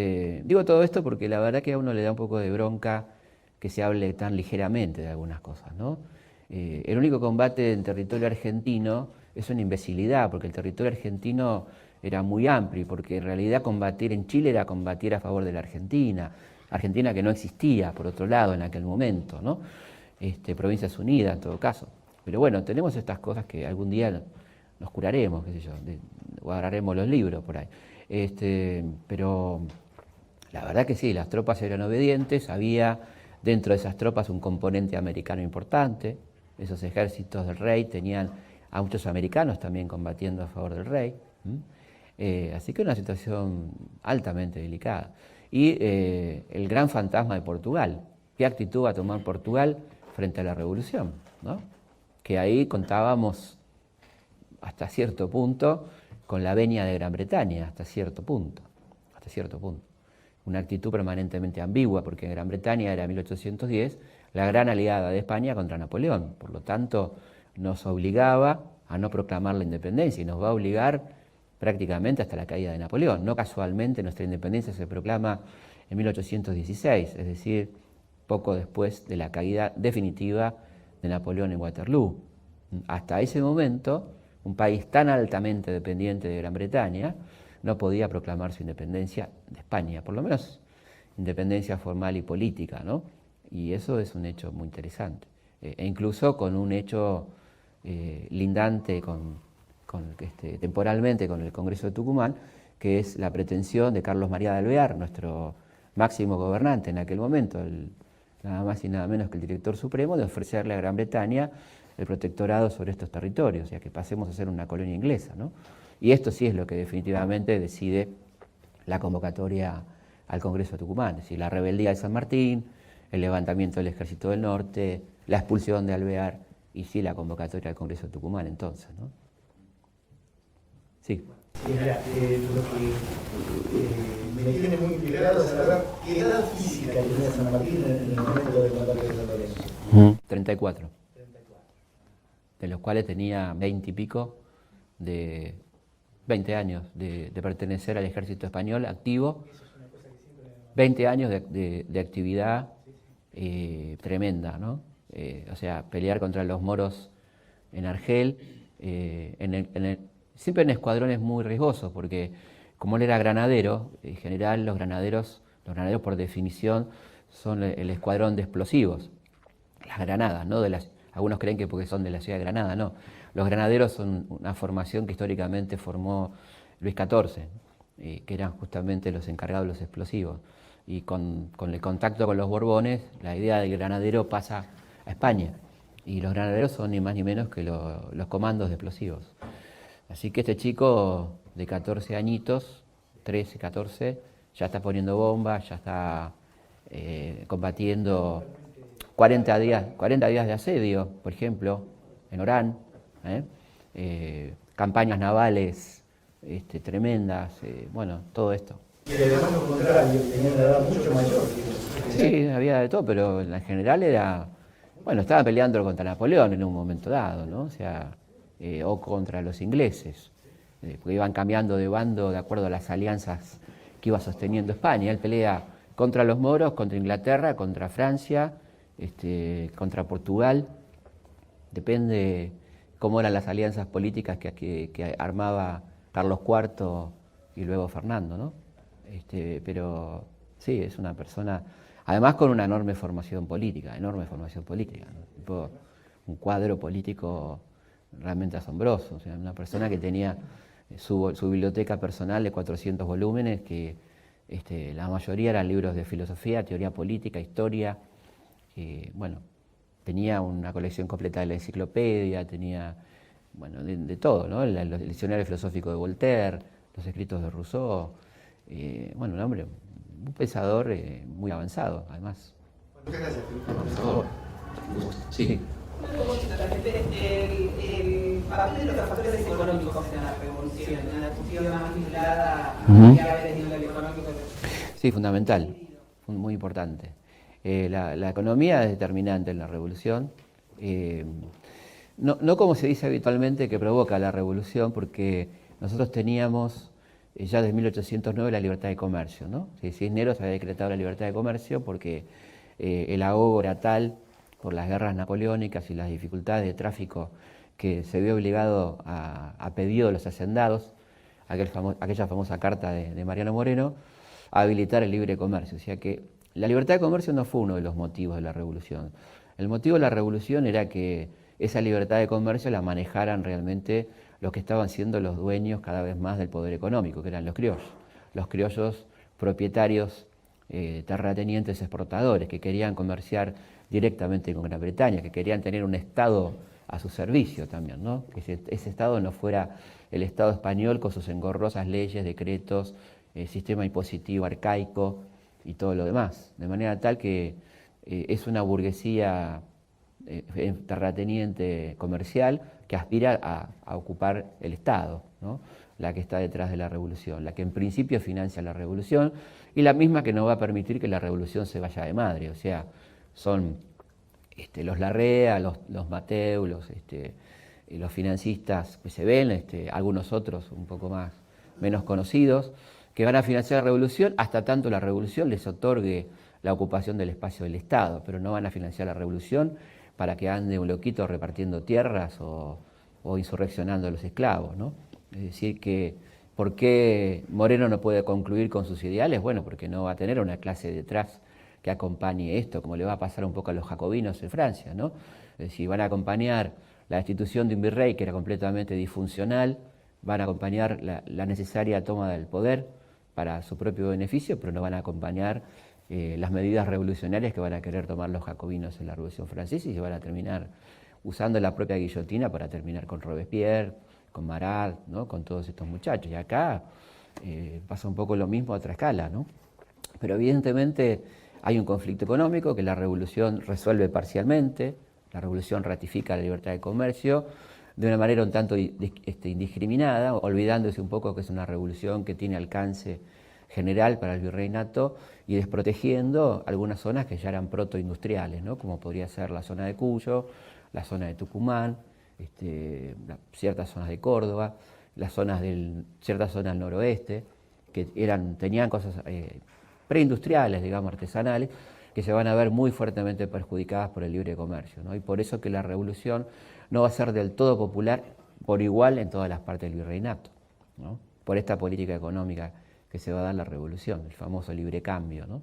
digo todo esto porque la verdad que a uno le da un poco de bronca que se hable tan ligeramente de algunas cosas, ¿no? El único combate en territorio argentino es una imbecilidad, porque el territorio argentino era muy amplio, porque en realidad combatir en Chile era combatir a favor de la Argentina que no existía, por otro lado, en aquel momento, ¿no? Provincias Unidas, en todo caso. Pero bueno, tenemos estas cosas que algún día nos curaremos, qué sé yo, guardaremos los libros por ahí. Pero la verdad que sí, las tropas eran obedientes, había dentro de esas tropas un componente americano importante, esos ejércitos del rey tenían a muchos americanos también combatiendo a favor del rey, así que una situación altamente delicada. Y el gran fantasma de Portugal, ¿qué actitud va a tomar Portugal frente a la revolución, ¿no? Que ahí contábamos hasta cierto punto con la venia de Gran Bretaña, hasta cierto punto. Una actitud permanentemente ambigua, porque Gran Bretaña era en 1810 la gran aliada de España contra Napoleón, por lo tanto nos obligaba a no proclamar la independencia y nos va a obligar prácticamente hasta la caída de Napoleón. No casualmente nuestra independencia se proclama en 1816, es decir, poco después de la caída definitiva de Napoleón en Waterloo. Hasta ese momento, un país tan altamente dependiente de Gran Bretaña no podía proclamar su independencia de España, por lo menos independencia formal y política, ¿no? Y eso es un hecho muy interesante. E incluso con un hecho lindante temporalmente con el Congreso de Tucumán, que es la pretensión de Carlos María de Alvear, nuestro máximo gobernante en aquel momento, nada más y nada menos que el director supremo, de ofrecerle a Gran Bretaña el protectorado sobre estos territorios, o sea, que pasemos a ser una colonia inglesa, ¿no? Y esto sí es lo que definitivamente decide la convocatoria al Congreso de Tucumán, es decir, la rebeldía de San Martín, el levantamiento del Ejército del Norte, la expulsión de Alvear y sí la convocatoria del Congreso de Tucumán entonces, ¿no? Sí. Sí, mira, lo que me tiene muy intrigado es saber qué edad física tenía San Martín en el momento del combate de San Lorenzo. 34. De los cuales tenía 20 y pico de 20 años de pertenecer al ejército español activo, 20 años de actividad tremenda, ¿no? O sea, pelear contra los moros en Argel, siempre en escuadrones muy riesgosos, porque como él era granadero, en general los granaderos por definición son el escuadrón de explosivos, las granadas, ¿no? Algunos creen que porque son de la ciudad de Granada, no. Los granaderos son una formación que históricamente formó Luis XIV, que eran justamente los encargados de los explosivos. Y con el contacto con los Borbones, la idea del granadero pasa a España. Y los granaderos son ni más ni menos que los comandos de explosivos. Así que este chico de 14 añitos, 13, 14, ya está poniendo bombas, ya está combatiendo 40 días de asedio, por ejemplo, en Orán, campañas navales tremendas, bueno, todo esto. Y además lo contrario, tenía una edad mucho mayor. Sí, había de todo, pero en general estaba peleando contra Napoleón en un momento dado, ¿no? O sea, o contra los ingleses, porque iban cambiando de bando de acuerdo a las alianzas que iba sosteniendo España. Él pelea contra los moros, contra Inglaterra, contra Francia, contra Portugal, depende cómo eran las alianzas políticas que armaba Carlos IV y luego Fernando, ¿no? Pero sí, es una persona, además con una enorme formación política, ¿no? Tipo, un cuadro político realmente asombroso, o sea, una persona que tenía su biblioteca personal de 400 volúmenes, que la mayoría eran libros de filosofía, teoría política, historia. Bueno, tenía una colección completa de la enciclopedia, tenía, bueno, de todo, ¿no? El diccionario filosófico de Voltaire, los escritos de Rousseau, bueno, un hombre, un pensador muy avanzado, además. Muchas gracias, Por favor. Sí. El papel de los factores económicos en la revolución, en la cuestión más vinculada a ver el nivel económico. Sí, fundamental, muy importante. La economía es determinante en la revolución, no como se dice habitualmente que provoca la revolución, porque nosotros teníamos ya desde 1809 la libertad de comercio, ¿no? Cisneros había decretado la libertad de comercio porque el ahogo era tal por las guerras napoleónicas y las dificultades de tráfico que se vio obligado a pedido de los hacendados, aquella famosa carta de Mariano Moreno, a habilitar el libre comercio. O sea que la libertad de comercio no fue uno de los motivos de la revolución. El motivo de la revolución era que esa libertad de comercio la manejaran realmente los que estaban siendo los dueños cada vez más del poder económico, que eran los criollos propietarios, terratenientes, exportadores, que querían comerciar directamente con Gran Bretaña, que querían tener un Estado a su servicio también, ¿no? Que ese Estado no fuera el Estado español con sus engorrosas leyes, decretos, sistema impositivo arcaico y todo lo demás. De manera tal que es una burguesía terrateniente comercial que aspira a ocupar el Estado, ¿no? La que está detrás de la revolución, la que en principio financia la revolución y la misma que no va a permitir que la revolución se vaya de madre. O sea, son los Larrea, los Mateu, los financistas que se ven, algunos otros un poco menos conocidos, que van a financiar la revolución hasta tanto la revolución les otorgue la ocupación del espacio del Estado, pero no van a financiar la revolución para que ande un loquito repartiendo tierras o insurreccionando a los esclavos, ¿no? Es decir, que ¿por qué Moreno no puede concluir con sus ideales? Bueno, porque no va a tener una clase detrás que acompañe esto, como le va a pasar un poco a los jacobinos en Francia, ¿no? Es decir, van a acompañar la destitución de un virrey que era completamente disfuncional, van a acompañar la necesaria toma del poder para su propio beneficio, pero no van a acompañar las medidas revolucionarias que van a querer tomar los jacobinos en la Revolución Francesa y se van a terminar usando la propia guillotina para terminar con Robespierre, con Marat, ¿no? Con todos estos muchachos. Y acá pasa un poco lo mismo a otra escala, ¿no? Pero evidentemente Hay un conflicto económico que la revolución resuelve parcialmente, la revolución ratifica la libertad de comercio de una manera un tanto indiscriminada, olvidándose un poco que es una revolución que tiene alcance general para el virreinato y desprotegiendo algunas zonas que ya eran protoindustriales, ¿no? Como podría ser la zona de Cuyo, la zona de Tucumán, ciertas zonas de Córdoba, ciertas zonas del noroeste, que tenían cosas preindustriales, digamos, artesanales, que se van a ver muy fuertemente perjudicadas por el libre comercio, ¿no? Y por eso que la revolución no va a ser del todo popular por igual en todas las partes del virreinato, ¿no? Por esta política económica que se va a dar la revolución, el famoso libre cambio, ¿no?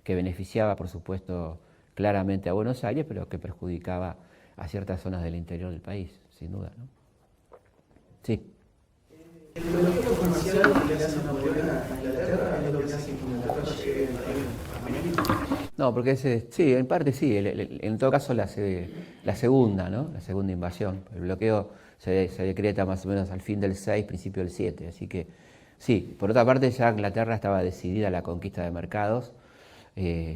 Que beneficiaba, por supuesto, claramente a Buenos Aires, pero que perjudicaba a ciertas zonas del interior del país, sin duda, ¿no? Sí. El bloqueo comercial que le hace Napoleón a Inglaterra es lo que hace que Inglaterra llegue a América. No, porque sí, en parte sí, en todo caso la segunda, ¿no? La segunda invasión. El bloqueo se decreta más o menos al fin del 6, principio del 7, así que sí. Por otra parte ya Inglaterra estaba decidida a la conquista de mercados,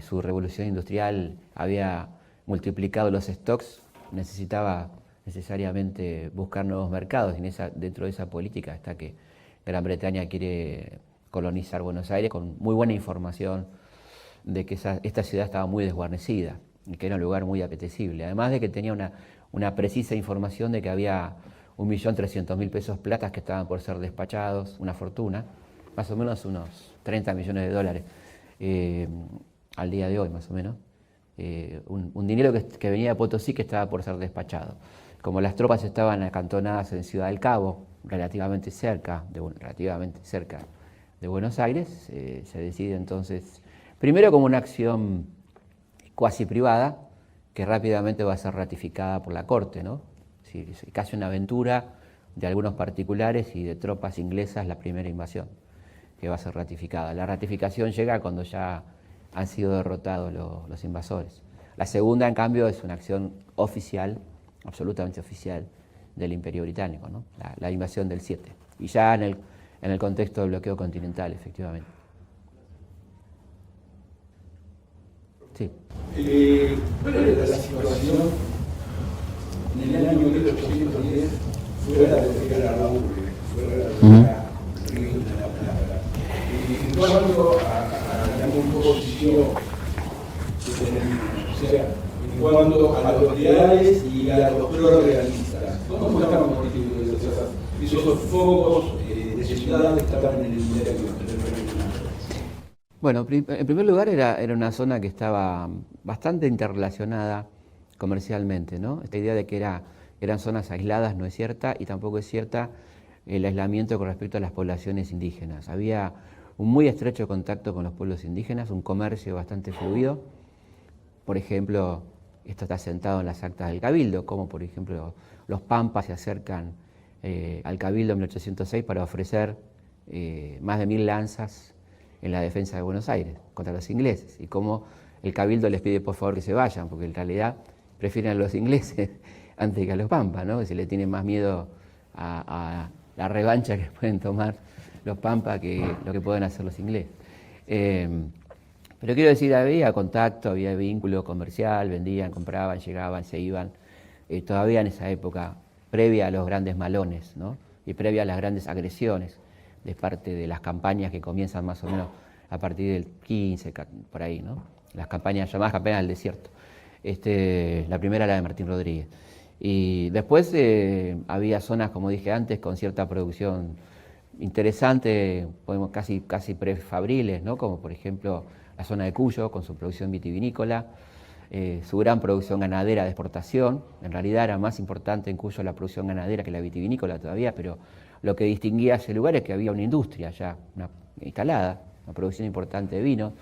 su revolución industrial había multiplicado los stocks, necesitaba necesariamente buscar nuevos mercados y dentro de esa política está que Gran Bretaña quiere colonizar Buenos Aires con muy buena información de que esta ciudad estaba muy desguarnecida y que era un lugar muy apetecible, además de que tenía una precisa información de que había 1.300.000 pesos platas que estaban por ser despachados, una fortuna, más o menos unos 30 millones de dólares al día de hoy más o menos, un dinero que venía de Potosí que estaba por ser despachado. Como las tropas estaban acantonadas en Ciudad del Cabo, relativamente cerca de Buenos Aires, se decide entonces, primero como una acción cuasi privada, que rápidamente va a ser ratificada por la corte, ¿no? Sí, casi una aventura de algunos particulares y de tropas inglesas, la primera invasión, que va a ser ratificada. La ratificación llega cuando ya han sido derrotados los invasores. La segunda, en cambio, es una acción oficial, absolutamente oficial, del Imperio Británico, ¿no? La invasión del 7, y ya en el contexto del bloqueo continental, efectivamente. Sí. ¿Cuál era la situación en el año 1810 fuera de lo que era la urbe, fuera de lo que era el río de la Plata? En cuanto a la composición que tenemos, o sea, en cuanto a los reales y a los pro-realistas, ¿cómo estaban constituidos esos focos de ciudades que estaban en el interior del reino? Bueno, en primer lugar era una zona que estaba bastante interrelacionada comercialmente, ¿no? Esta idea de que eran zonas aisladas no es cierta, y tampoco es cierta el aislamiento con respecto a las poblaciones indígenas. Había un muy estrecho contacto con los pueblos indígenas, un comercio bastante fluido. Por ejemplo, esto está sentado en las actas del Cabildo, como por ejemplo los pampas se acercan al Cabildo en 1806 para ofrecer más de 1.000 lanzas en la defensa de Buenos Aires contra los ingleses, y cómo el Cabildo les pide por favor que se vayan, porque en realidad prefieren a los ingleses antes que a los pampas, ¿no? Que se le tiene más miedo a la revancha que pueden tomar los pampas que lo que pueden hacer los ingleses. Pero quiero decir, había contacto, había vínculo comercial, vendían, compraban, llegaban, se iban, todavía en esa época, previa a los grandes malones, ¿no? Y previa a las grandes agresiones de parte de las campañas que comienzan más o menos a partir del 15, por ahí, ¿no? Las campañas llamadas campañas del desierto. La primera la de Martín Rodríguez. Y después había zonas, como dije antes, con cierta producción interesante, podemos casi prefabriles, ¿no? Como por ejemplo la zona de Cuyo, con su producción vitivinícola, su gran producción ganadera de exportación. En realidad era más importante en Cuyo la producción ganadera que la vitivinícola todavía, pero lo que distinguía a ese lugar es que había una industria ya instalada, una producción importante de vino.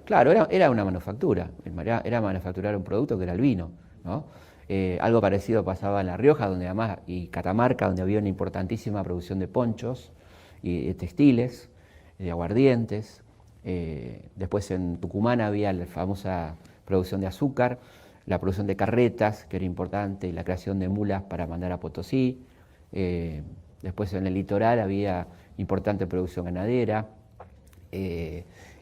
Claro, era una manufactura, era manufacturar un producto que era el vino, ¿no? Algo parecido pasaba en La Rioja, donde además, y Catamarca, donde había una importantísima producción de ponchos y de textiles, de aguardientes. Después en Tucumán había la famosa producción de azúcar, la producción de carretas, que era importante, y la creación de mulas para mandar a Potosí. Después en el litoral había importante producción ganadera.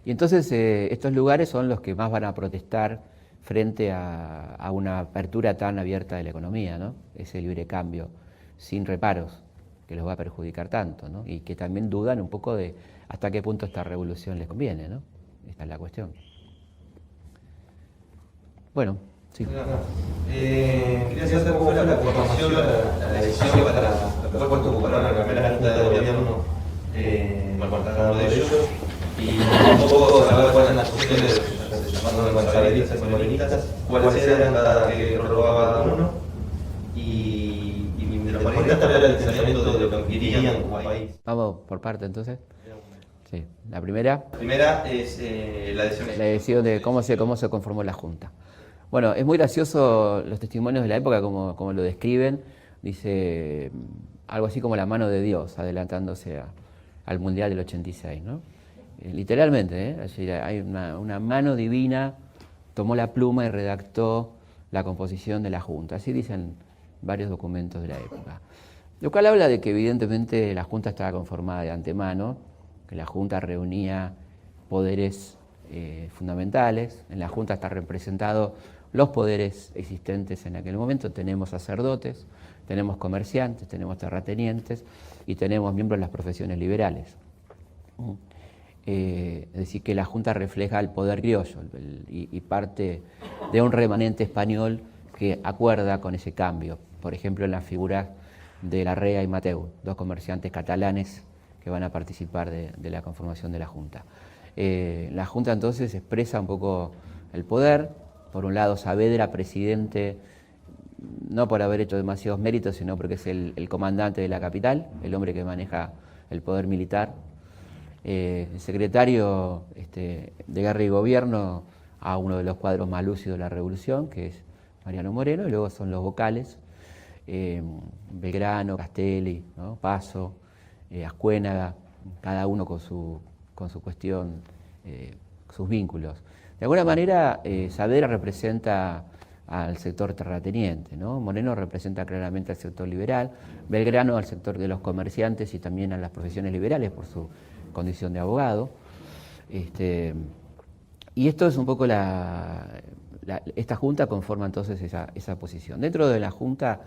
Y entonces estos lugares son los que más van a protestar frente a una apertura tan abierta de la economía, ¿no? Ese libre cambio, sin reparos, que los va a perjudicar tanto, ¿no? Y que también dudan un poco de hasta qué punto esta revolución les conviene, ¿no? Esta es la cuestión. Bueno, sí. Quería saber cómo fue la conformación, la decisión para el puesto que ocuparon en la primera junta de gobierno, bueno, cada uno de ellos, y un poco saber cuáles eran las funciones de los saberistas y morenistas, cuáles eran cada que robaba cada uno, y de los morenistas también era el pensamiento de lo que querían como país. Vamos por parte entonces. Sí. La primera Es la decisión de cómo se conformó la Junta. Bueno, es muy gracioso los testimonios de la época como lo describen. Dice algo así como la mano de Dios adelantándose al Mundial del 86, ¿no? Literalmente, hay una mano divina, tomó la pluma y redactó la composición de la Junta. Así dicen varios documentos de la época. Lo cual habla de que evidentemente la Junta estaba conformada de antemano, que la Junta reunía poderes fundamentales. En la Junta está representado los poderes existentes en aquel momento. Tenemos sacerdotes, tenemos comerciantes, tenemos terratenientes y tenemos miembros de las profesiones liberales. Es decir, que la Junta refleja el poder criollo y parte de un remanente español que acuerda con ese cambio. Por ejemplo, en la figura de Larrea y Mateu, dos comerciantes catalanes que van a participar de la conformación de la Junta. La Junta entonces expresa un poco el poder. Por un lado, Saavedra, presidente, no por haber hecho demasiados méritos, sino porque es el comandante de la capital, el hombre que maneja el poder militar. El secretario de Guerra y Gobierno a uno de los cuadros más lúcidos de la Revolución, que es Mariano Moreno, y luego son los vocales, Belgrano, Castelli, ¿no? Paso, Ascuénaga, cada uno con su cuestión, sus vínculos. De alguna manera, Saavedra representa al sector terrateniente, ¿no? Moreno representa claramente al sector liberal, Belgrano al sector de los comerciantes y también a las profesiones liberales por su condición de abogado. Y esto es un poco esta Junta conforma entonces esa posición. Dentro de la Junta,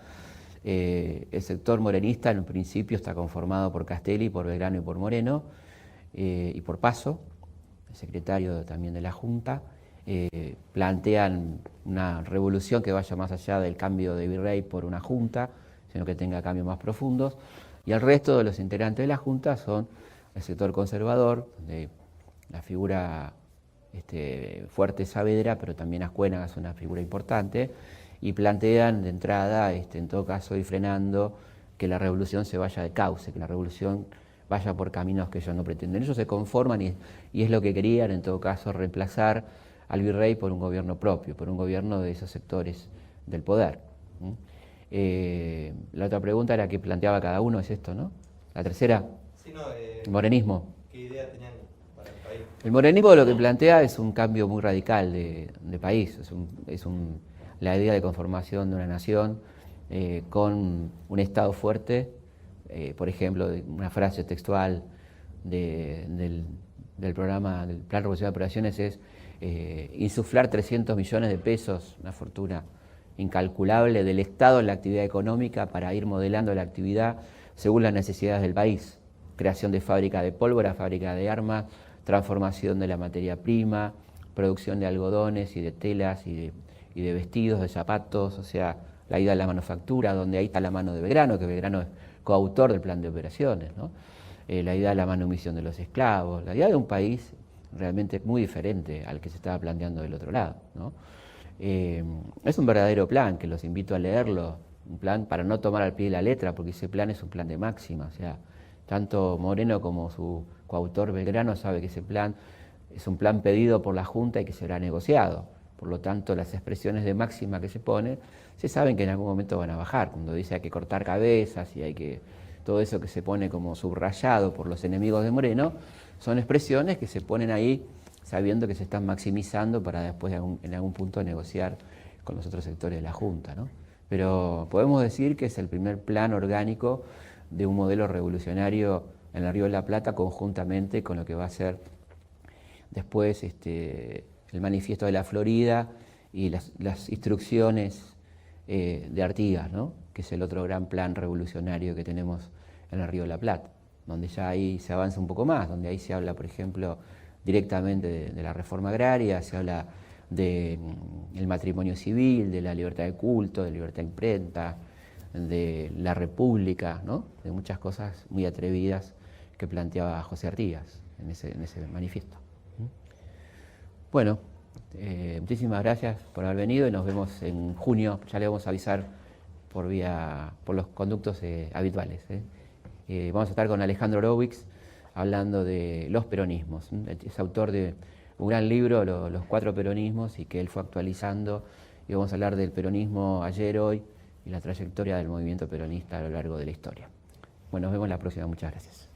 el sector morenista en un principio está conformado por Castelli, por Belgrano y por Moreno, y por Paso, secretario también de la Junta. Plantean una revolución que vaya más allá del cambio de virrey por una Junta, sino que tenga cambios más profundos. Y el resto de los integrantes de la Junta son el sector conservador, de la figura fuerte Saavedra, pero también Ascuénaga es una figura importante, y plantean de entrada, en todo caso, ir frenando que la revolución se vaya de cauce, que la revolución vaya por caminos que ellos no pretenden. Ellos se conforman y es lo que querían, en todo caso, reemplazar al virrey por un gobierno propio, por un gobierno de esos sectores del poder. La otra pregunta era que planteaba cada uno, es esto, ¿no? La tercera, el morenismo. ¿Qué idea tenían para el país? El morenismo lo que plantea es un cambio muy radical de país, la idea de conformación de una nación con un Estado fuerte. Por ejemplo, una frase textual del programa, del Plan Revolucionario de Operaciones es insuflar 300 millones de pesos, una fortuna incalculable del Estado en la actividad económica para ir modelando la actividad según las necesidades del país. Creación de fábrica de pólvora, fábrica de armas, transformación de la materia prima, producción de algodones y de telas y de vestidos, de zapatos, o sea, la idea de la manufactura, donde ahí está la mano de Belgrano, que Belgrano es coautor del plan de operaciones, ¿no? La idea de la manumisión de los esclavos, la idea de un país realmente muy diferente al que se estaba planteando del otro lado, ¿no? Es un verdadero plan, que los invito a leerlo, un plan para no tomar al pie de la letra, porque ese plan es un plan de máxima, o sea, tanto Moreno como su coautor Belgrano sabe que ese plan es un plan pedido por la Junta y que será negociado. Por lo tanto, las expresiones de máxima que se ponen, se saben que en algún momento van a bajar. Cuando dice hay que cortar cabezas y hay que... todo eso que se pone como subrayado por los enemigos de Moreno, son expresiones que se ponen ahí sabiendo que se están maximizando para después en algún punto negociar con los otros sectores de la Junta, ¿no? Pero podemos decir que es el primer plan orgánico de un modelo revolucionario en el Río de la Plata, conjuntamente con lo que va a ser después el manifiesto de la Florida y las instrucciones de Artigas, ¿no? Que es el otro gran plan revolucionario que tenemos en el Río de la Plata, donde ya ahí se avanza un poco más, donde ahí se habla, por ejemplo, directamente de la reforma agraria, se habla del matrimonio civil, de la libertad de culto, de la libertad de imprenta, de la república, ¿no? De muchas cosas muy atrevidas que planteaba José Artigas en ese manifiesto. Bueno, muchísimas gracias por haber venido y nos vemos en junio. Ya le vamos a avisar por los conductos habituales. Vamos a estar con Alejandro Horowitz hablando de los peronismos. Es autor de un gran libro, Los 4 peronismos, y que él fue actualizando. Y vamos a hablar del peronismo ayer, hoy y la trayectoria del movimiento peronista a lo largo de la historia. Bueno, nos vemos la próxima. Muchas gracias.